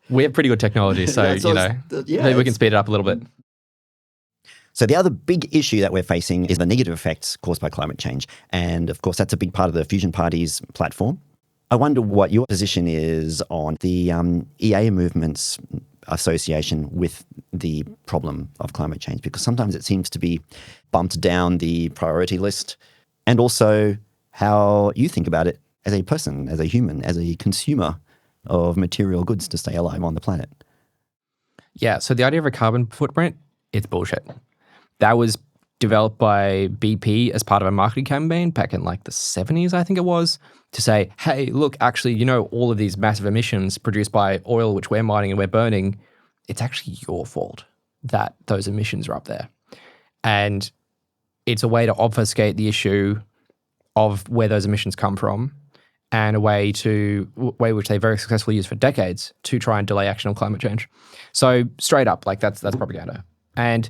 We have pretty good technology, so maybe we can speed it up a little bit. So the other big issue that we're facing is the negative effects caused by climate change. And of course, that's a big part of the Fusion Party's platform. I wonder what your position is on the EA movement's association with the problem of climate change, because sometimes it seems to be bumped down the priority list, and also how you think about it as a person, as a human, as a consumer of material goods to stay alive on the planet. Yeah, so the idea of a carbon footprint, it's bullshit. That was developed by BP as part of a marketing campaign back in like the 70s, I think it was, to say, hey, look, actually, all of these massive emissions produced by oil, which we're mining and we're burning, it's actually your fault that those emissions are up there. And it's a way to obfuscate the issue of where those emissions come from, and a way which they very successfully used for decades to try and delay action on climate change. So straight up, like that's propaganda. And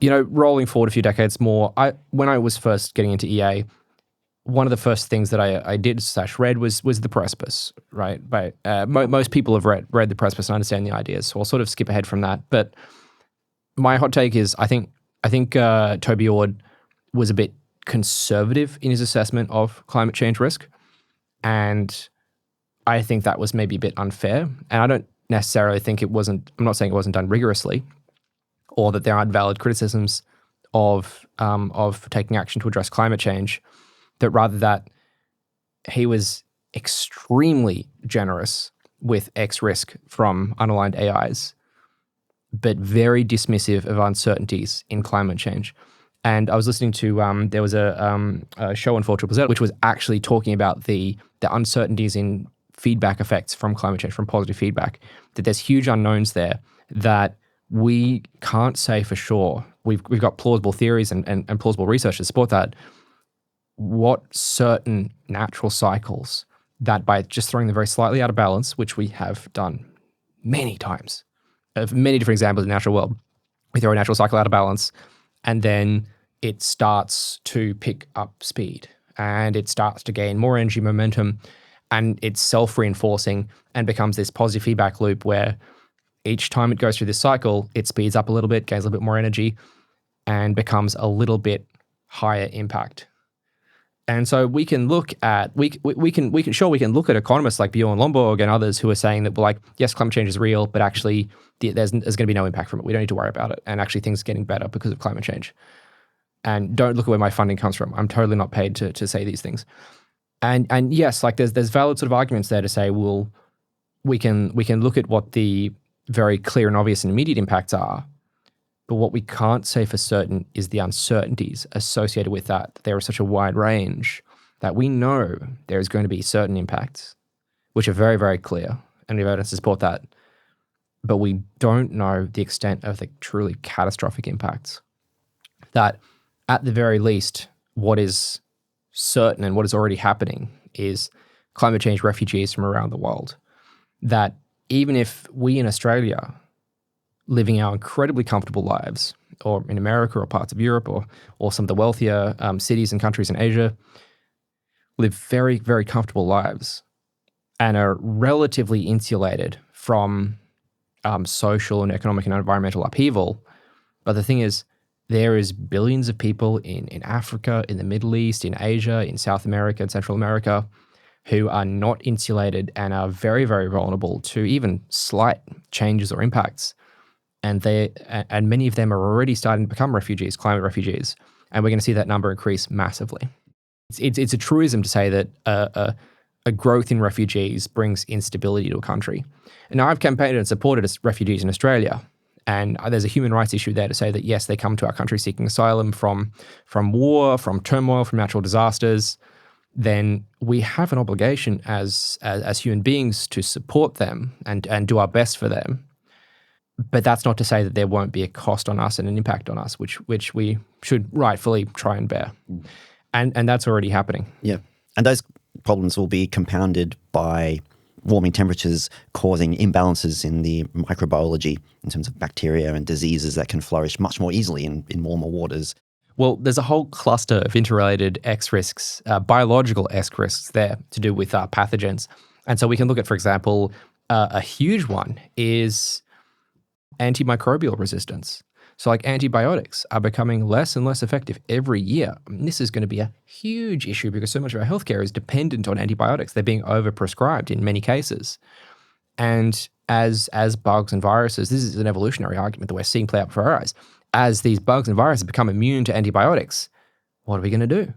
rolling forward a few decades more, when I was first getting into EA, one of the first things that I did / read was the Precipice, right? But most people have read the Precipice and understand the ideas, so I'll sort of skip ahead from that. But my hot take is I think Toby Ord was a bit conservative in his assessment of climate change risk, and I think that was maybe a bit unfair. And I don't necessarily think it wasn't. I'm not saying it wasn't done rigorously, or that there aren't valid criticisms of taking action to address climate change. That rather that he was extremely generous with X risk from unaligned AIs, but very dismissive of uncertainties in climate change. And I was listening to, there was a show on 4ZZZ, which was actually talking about the uncertainties in feedback effects from climate change, from positive feedback, that there's huge unknowns there that we can't say for sure. We've got plausible theories and plausible research to support that. What certain natural cycles that by just throwing them very slightly out of balance, which we have done many times, of many different examples in the natural world, we throw a natural cycle out of balance and then it starts to pick up speed and it starts to gain more energy momentum and it's self-reinforcing and becomes this positive feedback loop where each time it goes through this cycle, it speeds up a little bit, gains a little bit more energy and becomes a little bit higher impact. And so we can look at we can look at economists like Bjorn Lomborg and others who are saying that, well, like, yes, climate change is real, but actually there's going to be no impact from it. We don't need to worry about it. And actually things are getting better because of climate change. And don't look at where my funding comes from. I'm totally not paid to say these things. And yes, like there's valid sort of arguments there to say, well, we can look at what the very clear and obvious and immediate impacts are. But what we can't say for certain is the uncertainties associated with that. There is such a wide range that we know there is going to be certain impacts, which are very, very clear, and we have evidence to support that. But we don't know the extent of the truly catastrophic impacts. That, at the very least, what is certain and what is already happening is climate change refugees from around the world. That even if we in Australia, living our incredibly comfortable lives, or in America or parts of Europe or some of the wealthier cities and countries in Asia, live very, very comfortable lives and are relatively insulated from social and economic and environmental upheaval. But the thing is, there is billions of people in Africa, in the Middle East, in Asia, in South America and Central America who are not insulated and are very, very vulnerable to even slight changes or impacts. And many of them are already starting to become refugees, climate refugees, and we're going to see that number increase massively. It's a truism to say that a growth in refugees brings instability to a country. And now I've campaigned and supported refugees in Australia, and there's a human rights issue there to say that yes, they come to our country seeking asylum from war, from turmoil, from natural disasters. Then we have an obligation as human beings to support them and do our best for them. But that's not to say that there won't be a cost on us and an impact on us, which we should rightfully try and bear. And that's already happening. Yeah. And those problems will be compounded by warming temperatures causing imbalances in the microbiology in terms of bacteria and diseases that can flourish much more easily in warmer waters. Well, there's a whole cluster of interrelated X risks, biological X risks there to do with pathogens. And so we can look at, for example, a huge one is antimicrobial resistance. So like antibiotics are becoming less and less effective every year. I mean, this is going to be a huge issue because so much of our healthcare is dependent on antibiotics. They're being overprescribed in many cases. And as bugs and viruses, this is an evolutionary argument that we're seeing play out before our eyes. As these bugs and viruses become immune to antibiotics, what are we going to do?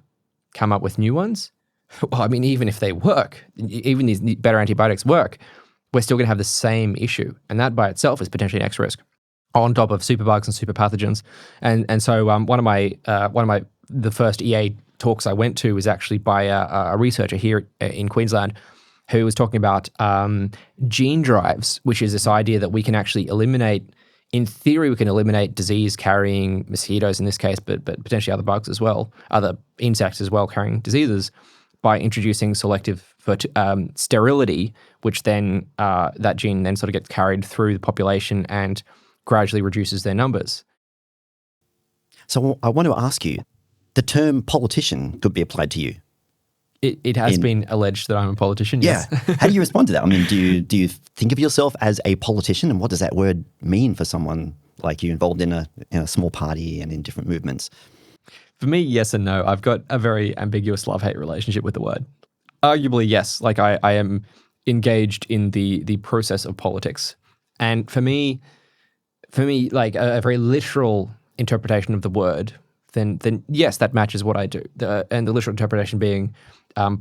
Come up with new ones? Well, I mean, even if they work, even these better antibiotics work, we're still going to have the same issue. And that by itself is potentially an X risk on top of superbugs and super pathogens. And so one of the first EA talks I went to was actually by a researcher here in Queensland who was talking about gene drives, which is this idea that we can actually eliminate, in theory, we can eliminate disease-carrying mosquitoes in this case, but potentially other bugs as well, other insects as well carrying diseases, by introducing selective sterility, which then that gene then sort of gets carried through the population and gradually reduces their numbers. So I want to ask you, the term politician could be applied to you. It has been alleged that I'm a politician, Yeah. yes. How do you respond to that? I mean, do you think of yourself as a politician, and what does that word mean for someone like you involved in a small party and in different movements? For me, yes and no. I've got a very ambiguous love-hate relationship with the word. Arguably, yes. Like I am engaged in the process of politics. And for me, like a very literal interpretation of the word, then yes, that matches what I do. And the literal interpretation being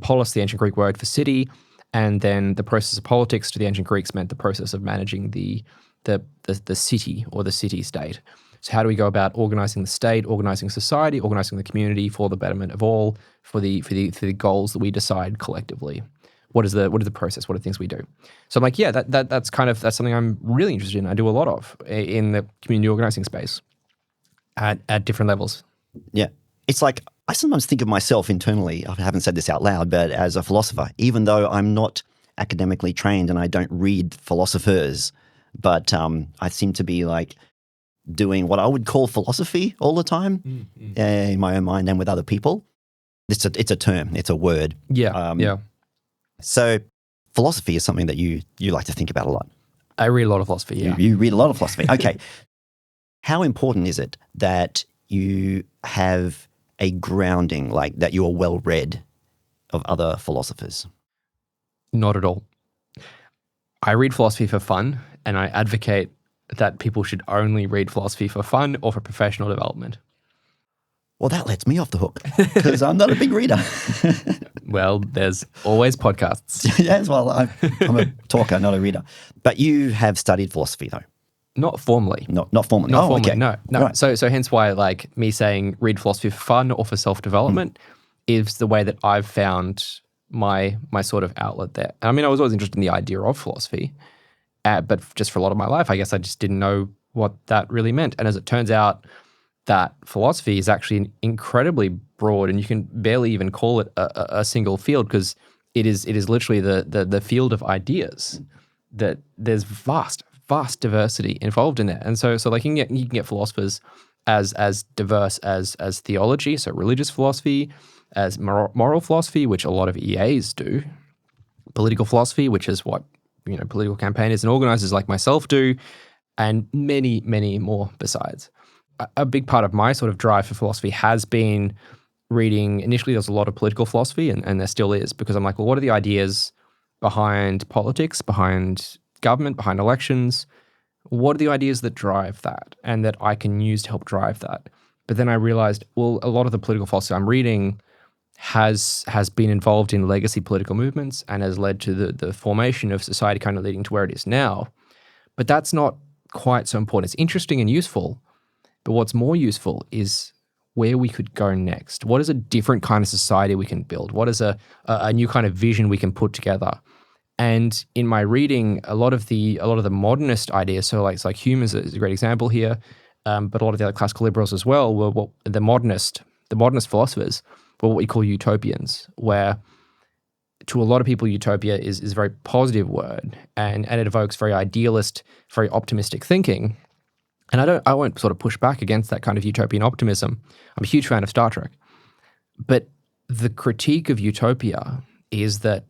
polis, the ancient Greek word for city, and then the process of politics to the ancient Greeks meant the process of managing the city or the city-state. So how do we go about organizing the state, organizing society, organizing the community for the betterment of all, for the goals that we decide collectively? What is the process? What are the things we do? So I'm like, yeah, that's something I'm really interested in. I do a lot of in the community organizing space at different levels. Yeah. It's like I sometimes think of myself internally, I haven't said this out loud, but as a philosopher, even though I'm not academically trained and I don't read philosophers, but I seem to be like doing what I would call philosophy all the time in my own mind and with other people. It's a term, it's a word. Yeah, yeah. So philosophy is something that you like to think about a lot. I read a lot of philosophy, yeah. You read a lot of philosophy. Okay. How important is it that you have a grounding, like that you are well read of other philosophers? Not at all. I read philosophy for fun, and I advocate that people should only read philosophy for fun or for professional development. Well, that lets me off the hook because I'm not a big reader. Well, there's always podcasts. Yes, well, I'm a talker, not a reader. But you have studied philosophy, though. Not formally. Not formally. Not formally, okay. No. Right. So hence why, like, me saying read philosophy for fun or for self-development is the way that I've found my sort of outlet there. I mean, I was always interested in the idea of philosophy, but just for a lot of my life, I guess I just didn't know what that really meant. And as it turns out, that philosophy is actually incredibly broad, and you can barely even call it a single field because it is literally the field of ideas. That there's vast diversity involved in that, and so like you can get philosophers as diverse as theology, so religious philosophy, as moral philosophy, which a lot of EAs do, political philosophy, which is what political campaigners and organizers like myself do, and many more besides. A big part of my sort of drive for philosophy has been reading. Initially, there was a lot of political philosophy, and there still is, because I'm like, well, what are the ideas behind politics, behind government, behind elections? What are the ideas that drive that and that I can use to help drive that? But then I realized, well, a lot of the political philosophy I'm reading has been involved in legacy political movements and has led to the formation of society kind of leading to where it is now. But that's not quite so important. It's interesting and useful, but what's more useful is where we could go next. What is a different kind of society we can build? What is a new kind of vision we can put together? And in my reading, a lot of the modernist ideas, so like Hume is a great example here, but a lot of the other classical liberals as well were what the modernist philosophers were what we call utopians, where to a lot of people utopia is a very positive word, and it evokes very idealist, very optimistic thinking. And I won't sort of push back against that kind of utopian optimism. I'm a huge fan of Star Trek. But the critique of utopia is that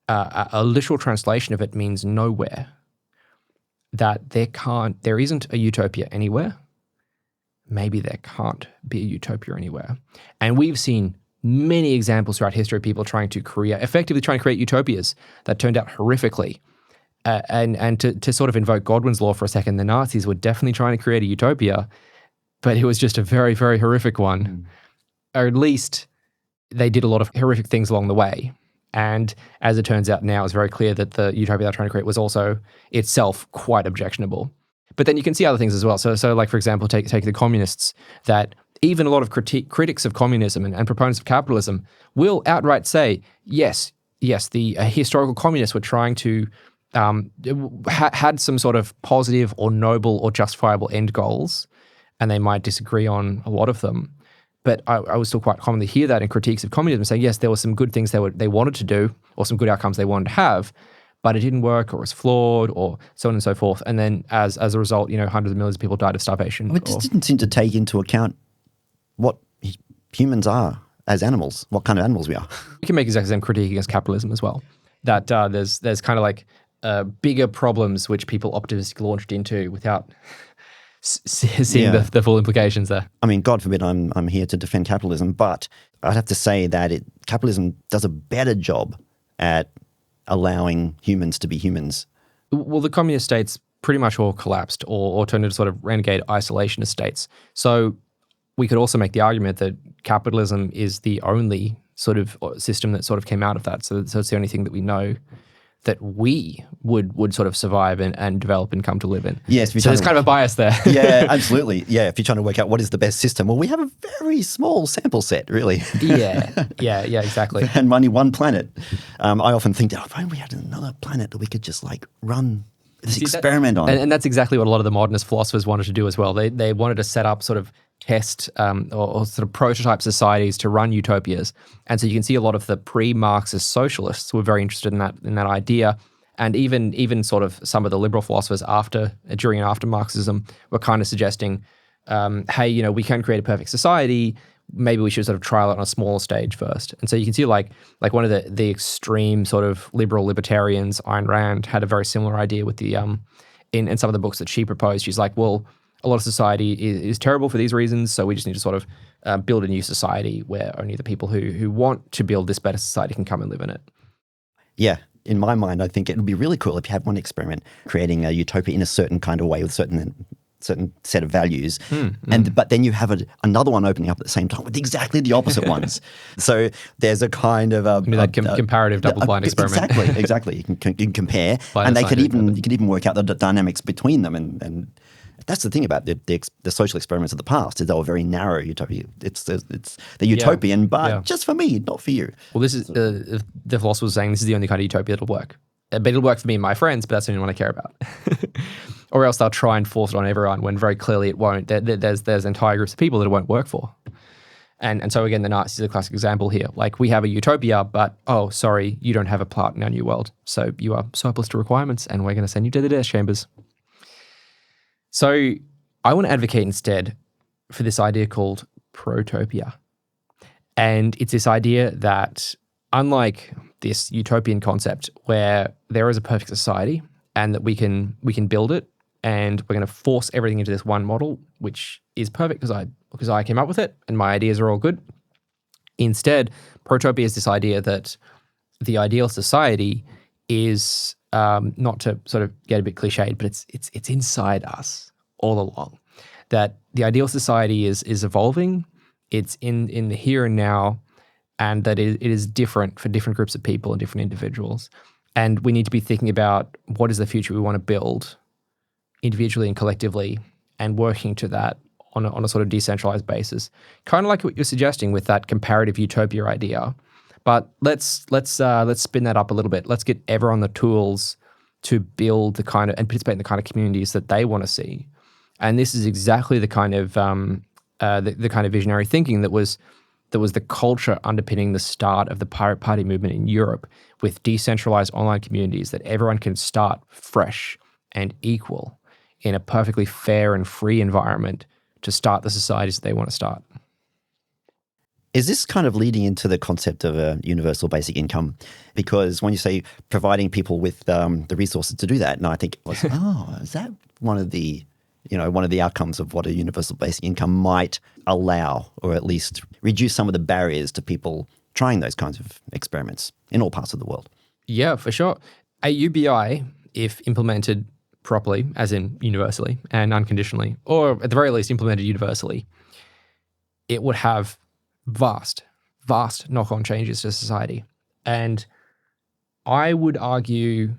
a literal translation of it means nowhere. That there isn't a utopia anywhere. Maybe there can't be a utopia anywhere. And we've seen many examples throughout history of people effectively trying to create utopias that turned out horrifically. And to sort of invoke Godwin's law for a second, the Nazis were definitely trying to create a utopia, but it was just a very, very horrific one. Or at least they did a lot of horrific things along the way. And as it turns out now, it's very clear that the utopia they're trying to create was also itself quite objectionable. But then you can see other things as well. So like, for example, take the communists, that even a lot of critics of communism and proponents of capitalism will outright say, yes, the historical communists were trying to had some sort of positive or noble or justifiable end goals, and they might disagree on a lot of them. But I would still quite commonly hear that in critiques of communism, saying, yes, there were some good things they wanted to do, or some good outcomes they wanted to have, but it didn't work, or was flawed, or so on and so forth. And then as a result, hundreds of millions of people died of starvation. It just didn't seem to take into account what humans are as animals, what kind of animals we are. We can make exactly the same critique against capitalism as well. That there's kind of like bigger problems which people optimistically launched into without seeing the full implications there. I mean, God forbid I'm here to defend capitalism, but I'd have to say that capitalism does a better job at allowing humans to be humans. Well, the communist states pretty much all collapsed or turned into sort of renegade isolationist states. So we could also make the argument that capitalism is the only sort of system that sort of came out of that. So it's the only thing that we know that we would sort of survive and develop and come to live in. Yes. So there's kind of a bias there. Yeah, absolutely. Yeah, if you're trying to work out what is the best system, well, we have a very small sample set, really. Yeah, exactly. And only one planet. I often think, if only we had another planet that we could just like run this experiment on. And that's exactly what a lot of the modernist philosophers wanted to do as well. They wanted to set up sort of test or sort of prototype societies to run utopias. And so you can see a lot of the pre-Marxist socialists were very interested in that idea. And even sort of some of the liberal philosophers during and after Marxism were kind of suggesting, hey, we can create a perfect society. Maybe we should sort of trial it on a smaller stage first. And so you can see like one of the extreme sort of liberal libertarians, Ayn Rand, had a very similar idea with the in some of the books that she proposed. She's like, well, a lot of society is terrible for these reasons, so we just need to sort of build a new society where only the people who want to build this better society can come and live in it. Yeah. In my mind, I think it would be really cool if you had one experiment creating a utopia in a certain kind of way with certain set of values, but then you have another one opening up at the same time with exactly the opposite ones. So there's a kind of comparative double-blind experiment. Exactly. You can compare, and you could even work out the dynamics between them. And that's the thing about the social experiments of the past, is they were very narrow utopia. It's the utopian, but just for me, not for you. Well, this is the philosopher was saying this is the only kind of utopia that'll work. But it'll work for me and my friends, but that's the only one I care about. Or else they'll try and force it on everyone when very clearly it won't. There's entire groups of people that it won't work for. And so again, the Nazis are a classic example here. Like, we have a utopia, but oh, sorry, you don't have a part in our new world. So you are surplus to requirements and we're going to send you to the death chambers. So I want to advocate instead for this idea called Protopia. And it's this idea that, unlike this utopian concept where there is a perfect society and that we can build it and we're going to force everything into this one model, which is perfect because I came up with it and my ideas are all good. Instead, Protopia is this idea that the ideal society is not to sort of get a bit cliched, but it's inside us all along. That the ideal society is evolving, it's in the here and now, and that it is different for different groups of people and different individuals. And we need to be thinking about what is the future we want to build individually and collectively, and working to that on a sort of decentralized basis. Kind of like what you're suggesting with that comparative utopia idea. But let's spin that up a little bit. Let's get everyone the tools to build the kind of and participate in the kind of communities that they want to see. And this is exactly the kind of the kind of visionary thinking that was the culture underpinning the start of the Pirate Party movement in Europe, with decentralized online communities that everyone can start fresh and equal in a perfectly fair and free environment to start the societies that they want to start. Is this kind of leading into the concept of a universal basic income? Because when you say providing people with the resources to do that, and I think, is that one of the outcomes of what a universal basic income might allow, or at least reduce some of the barriers to people trying those kinds of experiments in all parts of the world? Yeah, for sure. A UBI, if implemented properly, as in universally and unconditionally, or at the very least implemented universally, it would have vast knock-on changes to society. And I would argue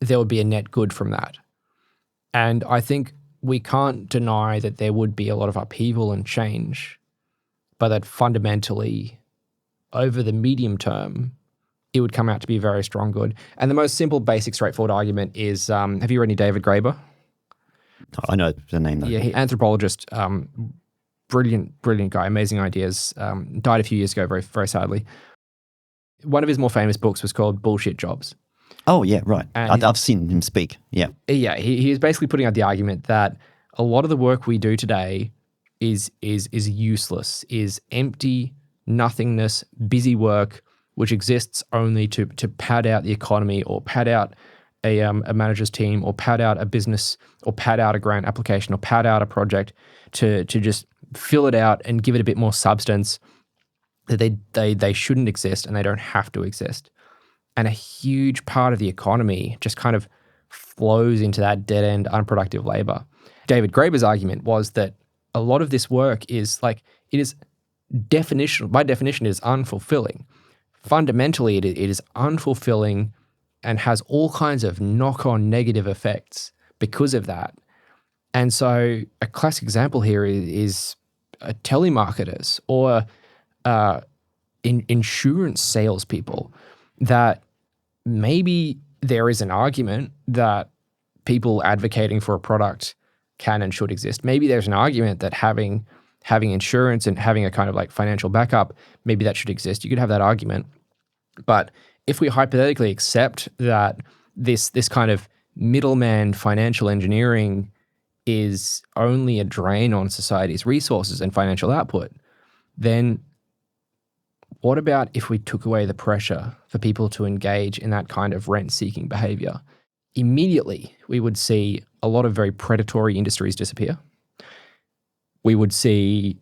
there would be a net good from that. And I think we can't deny that there would be a lot of upheaval and change, but that fundamentally, over the medium term, it would come out to be a very strong good. And the most simple, basic, straightforward argument is, have you read any David Graeber? I know the name, though. Yeah, anthropologist, brilliant guy, amazing ideas, died a few years ago, very, very sadly. One of his more famous books was called Bullshit Jobs. Oh, yeah, right. I've seen him speak, yeah. Yeah, he is basically putting out the argument that a lot of the work we do today is useless, is empty nothingness, busy work, which exists only to pad out the economy or pad out a manager's team or pad out a business or pad out a grant application or pad out a project to just fill it out and give it a bit more substance, that they shouldn't exist and they don't have to exist. And a huge part of the economy just kind of flows into that dead-end, unproductive labor. David Graeber's argument was that a lot of this work is by definition, it is unfulfilling. Fundamentally, it is unfulfilling and has all kinds of knock-on negative effects because of that. And so a classic example here is telemarketers or insurance salespeople, that maybe there is an argument that people advocating for a product can and should exist. Maybe there's an argument that having insurance and having a kind of like financial backup, maybe that should exist. You could have that argument. But if we hypothetically accept that this kind of middleman financial engineering is only a drain on society's resources and financial output, then what about if we took away the pressure for people to engage in that kind of rent-seeking behavior? Immediately, we would see a lot of very predatory industries disappear. We would see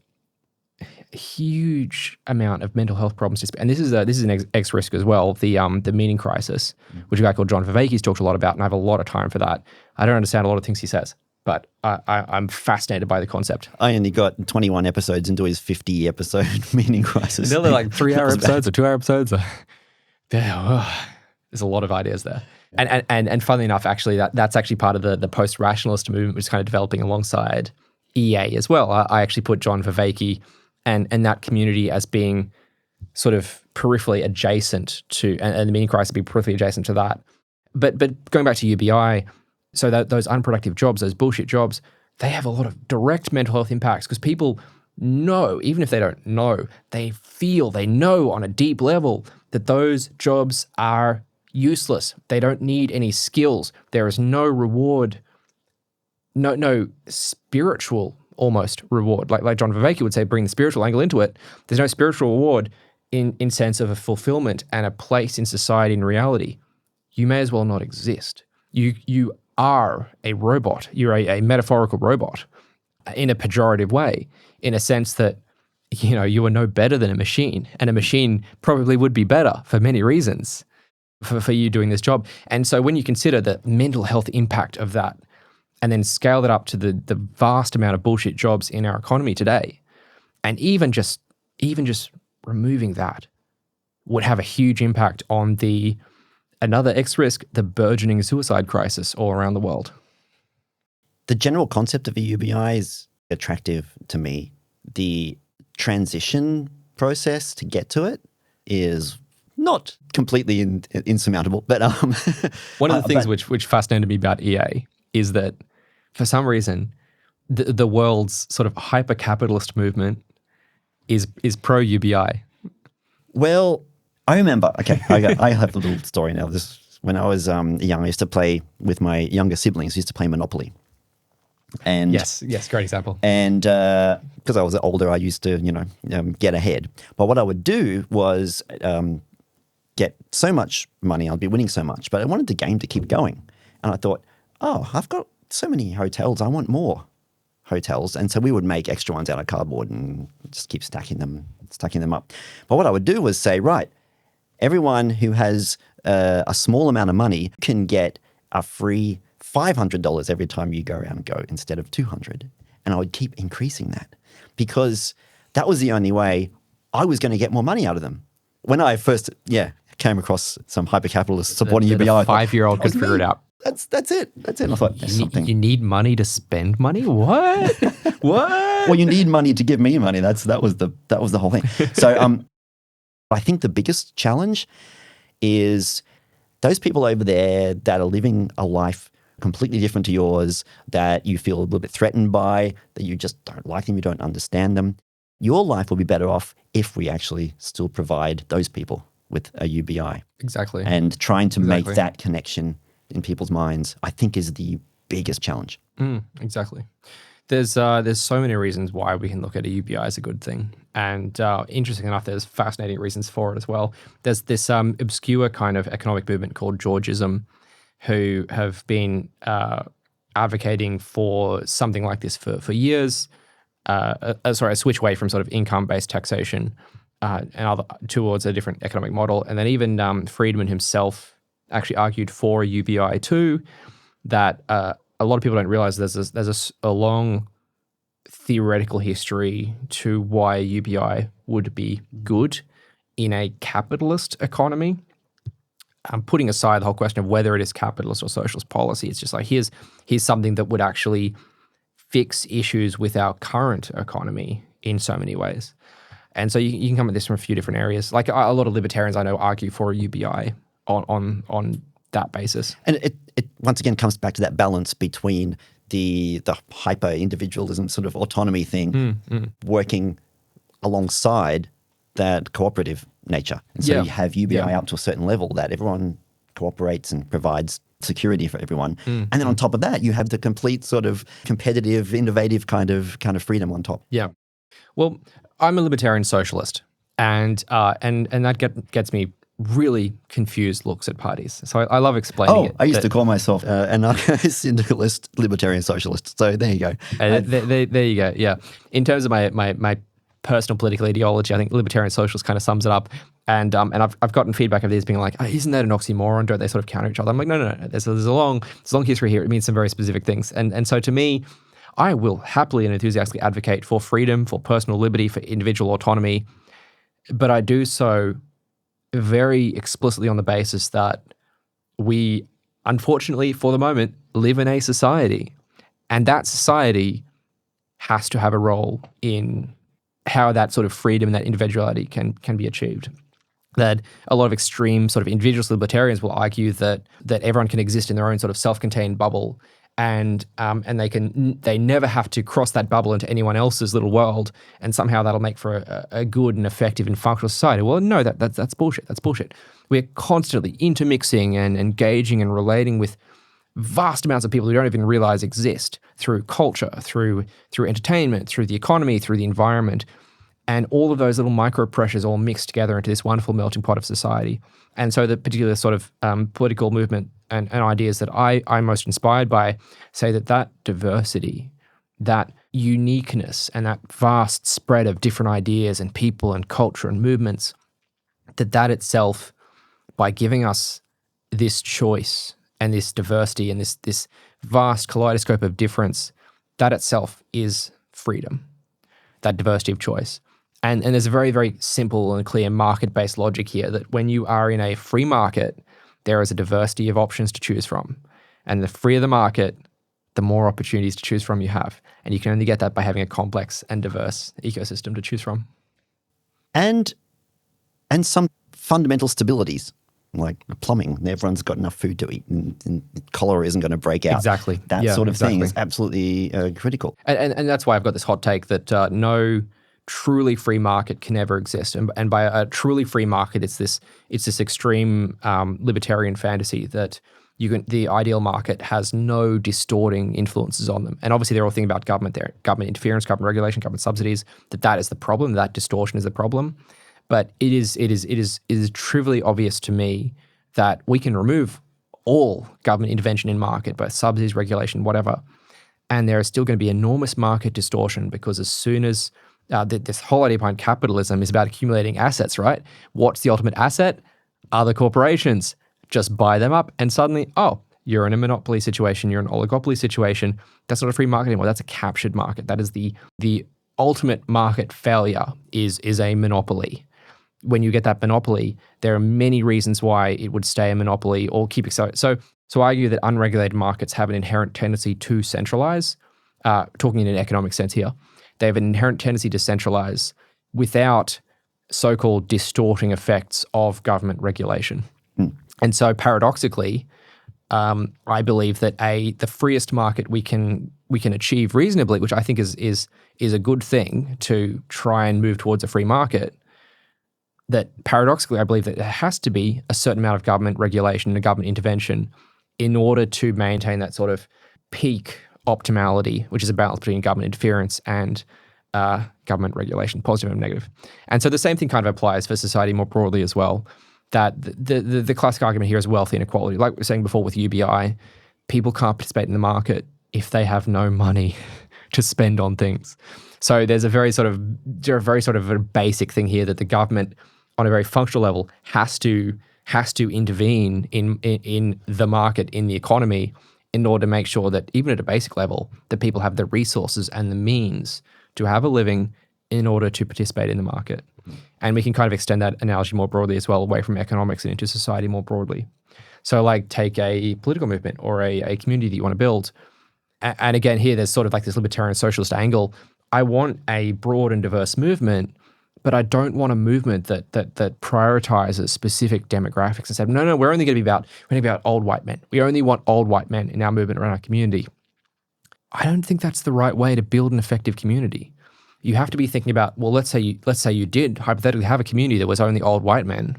a huge amount of mental health problems disappear. And this is an X risk as well, the meaning crisis, which a guy called John Vervaeke's talked a lot about, and I have a lot of time for that. I don't understand a lot of things he says, but I'm fascinated by the concept. I only got 21 episodes into his 50-episode meaning crisis. They're like 3-hour episodes or 2-hour episodes. There's a lot of ideas there. And funnily enough, actually, that's actually part of the post-rationalist movement, which is kind of developing alongside EA as well. I actually put John Vervaeke and that community as being sort of peripherally adjacent to, and the meaning crisis being peripherally adjacent to that. But going back to UBI, so that those unproductive jobs, those bullshit jobs, they have a lot of direct mental health impacts because people know, even if they don't know, they know on a deep level that those jobs are useless. They don't need any skills. There is no reward, no spiritual almost reward. Like John Vervaeke would say, bring the spiritual angle into it. There's no spiritual reward in sense of a fulfillment and a place in society and reality. You may as well not exist. You are a robot. You're a metaphorical robot in a pejorative way, in a sense that, you are no better than a machine, and a machine probably would be better for many reasons for you doing this job. And so when you consider the mental health impact of that and then scale that up to the vast amount of bullshit jobs in our economy today, and even just removing that would have a huge impact on another X risk, the burgeoning suicide crisis all around the world. The general concept of a UBI is attractive to me. The transition process to get to it is not completely insurmountable, but one of the things which fascinated me about EA is that for some reason the world's sort of hyper-capitalist movement is pro-UBI. Well, I remember. Okay, I have a little story now. When I was young, I used to play with my younger siblings. We used to play Monopoly. And yes, great example. And because I was older, I used to, get ahead. But what I would do was get so much money, I'd be winning so much, but I wanted the game to keep going. And I thought, I've got so many hotels, I want more hotels. And so we would make extra ones out of cardboard and just keep stacking them up. But what I would do was say, right, everyone who has a small amount of money can get a free $500 every time you go around and go instead of $200. And I would keep increasing that because that was the only way I was going to get more money out of them. When I first, came across some hyper-capitalists supporting UBI. The 5-year-old could figure it out. That's it. And I thought, you need money to spend money? What? What? Well, you need money to give me money. That was the whole thing. So I think the biggest challenge is those people over there that are living a life completely different to yours, that you feel a little bit threatened by, that you just don't like them, you don't understand them. Your life will be better off if we actually still provide those people with a UBI. Exactly. And trying to make that connection in people's minds, I think, is the biggest challenge. Exactly. There's so many reasons why we can look at a UBI as a good thing. And interesting enough, there's fascinating reasons for it as well. There's this obscure kind of economic movement called Georgism, who have been advocating for something like this for years. A switch away from sort of income-based taxation towards a different economic model. And then even Friedman himself actually argued for a UBI too, that a lot of people don't realize there's a long theoretical history to why UBI would be good in a capitalist economy. Putting aside the whole question of whether it is capitalist or socialist policy, it's just like here's something that would actually fix issues with our current economy in so many ways. And so you can come at this from a few different areas. Like a lot of libertarians I know argue for a UBI on that basis. And it once again comes back to that balance between the hyper individualism sort of autonomy thing working alongside that cooperative nature. And so you have UBI up to a certain level that everyone cooperates and provides security for everyone. And then on top of that, you have the complete sort of competitive, innovative kind of freedom on top. Yeah. Well, I'm a libertarian socialist, and that gets me really confused looks at parties. So I love explaining it. I used to call myself an anarcho-syndicalist libertarian socialist. So there you go. There you go. Yeah. In terms of my personal political ideology, I think libertarian socialist kind of sums it up. And I've gotten feedback of these being like, oh, isn't that an oxymoron? Don't they sort of counter each other? I'm like, no. There's a long history here. It means some very specific things. And so to me, I will happily and enthusiastically advocate for freedom, for personal liberty, for individual autonomy, but I do so very explicitly on the basis that we, unfortunately, for the moment, live in a society, and that society has to have a role in how that sort of freedom and that individuality can be achieved. That a lot of extreme sort of individualist libertarians will argue that everyone can exist in their own sort of self-contained bubble, and they never have to cross that bubble into anyone else's little world, and somehow that'll make for a good and effective and functional society. Well, no, that's bullshit. That's bullshit. We're constantly intermixing and engaging and relating with vast amounts of people who don't even realize exist through culture, through entertainment, through the economy, through the environment. And all of those little micro pressures all mixed together into this wonderful melting pot of society. And so the particular sort of political movement and ideas that I'm most inspired by say that diversity, that uniqueness, and that vast spread of different ideas and people and culture and movements, that itself, by giving us this choice and this diversity and this vast kaleidoscope of difference, that itself is freedom, that diversity of choice. And there's a very, very simple and clear market-based logic here that when you are in a free market, there is a diversity of options to choose from. And the freer the market, the more opportunities to choose from you have. And you can only get that by having a complex and diverse ecosystem to choose from. And some fundamental stabilities, like plumbing. Everyone's got enough food to eat, and cholera isn't going to break out. Exactly. That sort of thing is absolutely critical. And that's why I've got this hot take that no truly free market can ever exist. And by a truly free market, it's this extreme libertarian fantasy that the ideal market has no distorting influences on them. And obviously they're all thinking about government there, government interference, government regulation, government subsidies, that is the problem, that distortion is the problem. But it is trivially obvious to me that we can remove all government intervention in market, both subsidies, regulation, whatever, and there is still going to be enormous market distortion, because as soon as this whole idea behind capitalism is about accumulating assets, right? What's the ultimate asset? Other corporations. Just buy them up, and suddenly, you're in a monopoly situation, you're in an oligopoly situation. That's not a free market anymore. That's a captured market. That is the ultimate market failure is a monopoly. When you get that monopoly, there are many reasons why it would stay a monopoly or keep it so I argue that unregulated markets have an inherent tendency to centralize, talking in an economic sense here. They have an inherent tendency to centralize without so-called distorting effects of government regulation. And so paradoxically, I believe that the freest market we can achieve reasonably, which I think is a good thing to try and move towards a free market, that paradoxically I believe that there has to be a certain amount of government regulation and government intervention in order to maintain that sort of peak optimality, which is a balance between government interference and government regulation, positive and negative. And so the same thing kind of applies for society more broadly as well, that the classic argument here is wealth inequality. Like we were saying before with UBI, people can't participate in the market if they have no money to spend on things. So there's a very sort of a basic thing here that the government on a very functional level has to intervene in the market, in the economy, in order to make sure that even at a basic level, that people have the resources and the means to have a living in order to participate in the market. And we can kind of extend that analogy more broadly as well, away from economics and into society more broadly. So like take a political movement or a community that you want to build. And again, here there's sort of like this libertarian socialist angle. I want a broad and diverse movement, but I don't want a movement that prioritizes specific demographics and said, no, we're only going to be about old white men. We only want old white men in our movement around our community. I don't think that's the right way to build an effective community. You have to be thinking about, well, let's say you did hypothetically have a community that was only old white men,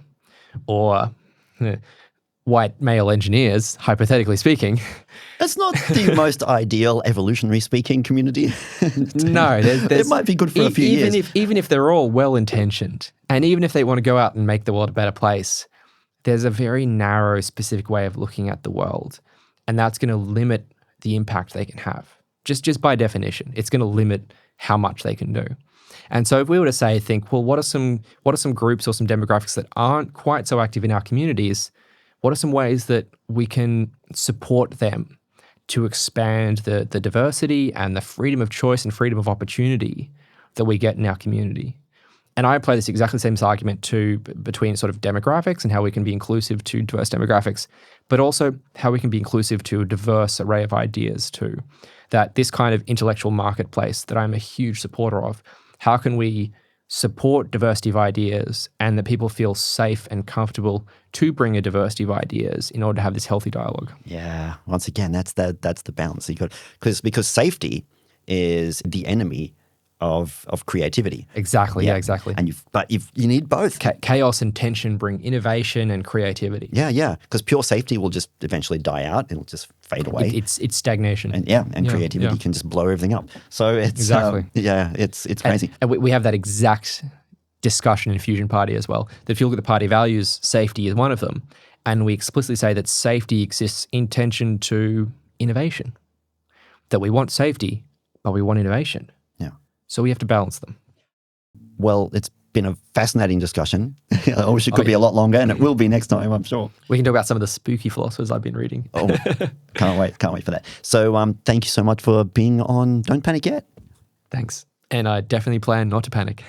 or white male engineers, hypothetically speaking. That's not the most ideal, evolutionary speaking community. No, it might be good for a few years. Even if they're all well-intentioned, and even if they want to go out and make the world a better place, there's a very narrow, specific way of looking at the world, and that's going to limit the impact they can have. Just by definition, it's going to limit how much they can do. And so if we were to think, well, what are some groups or some demographics that aren't quite so active in our communities? What are some ways that we can support them to expand the diversity and the freedom of choice and freedom of opportunity that we get in our community? And I apply this exactly the same argument between sort of demographics and how we can be inclusive to diverse demographics, but also how we can be inclusive to a diverse array of ideas too. That this kind of intellectual marketplace that I'm a huge supporter of, how can we support diversity of ideas and that people feel safe and comfortable to bring a diversity of ideas in order to have this healthy dialogue? Yeah, once again, that's the balance you got, because safety is the enemy of creativity. Exactly. Yeah, exactly. But you need both. Chaos and tension bring innovation and creativity. Yeah. Because pure safety will just eventually die out. It'll just fade away. It's stagnation. And creativity can just blow everything up. So it's exactly. It's crazy. And we have that exact discussion in Fusion Party as well. That if you look at the party values, safety is one of them, and we explicitly say that safety exists in tension to innovation. That we want safety, but we want innovation. So we have to balance them. Well, it's been a fascinating discussion. I wish it could be a lot longer, and it will be next time, I'm sure. We can talk about some of the spooky philosophers I've been reading. Oh, can't wait for that. So thank you so much for being on Don't Panic Yet. Thanks. And I definitely plan not to panic.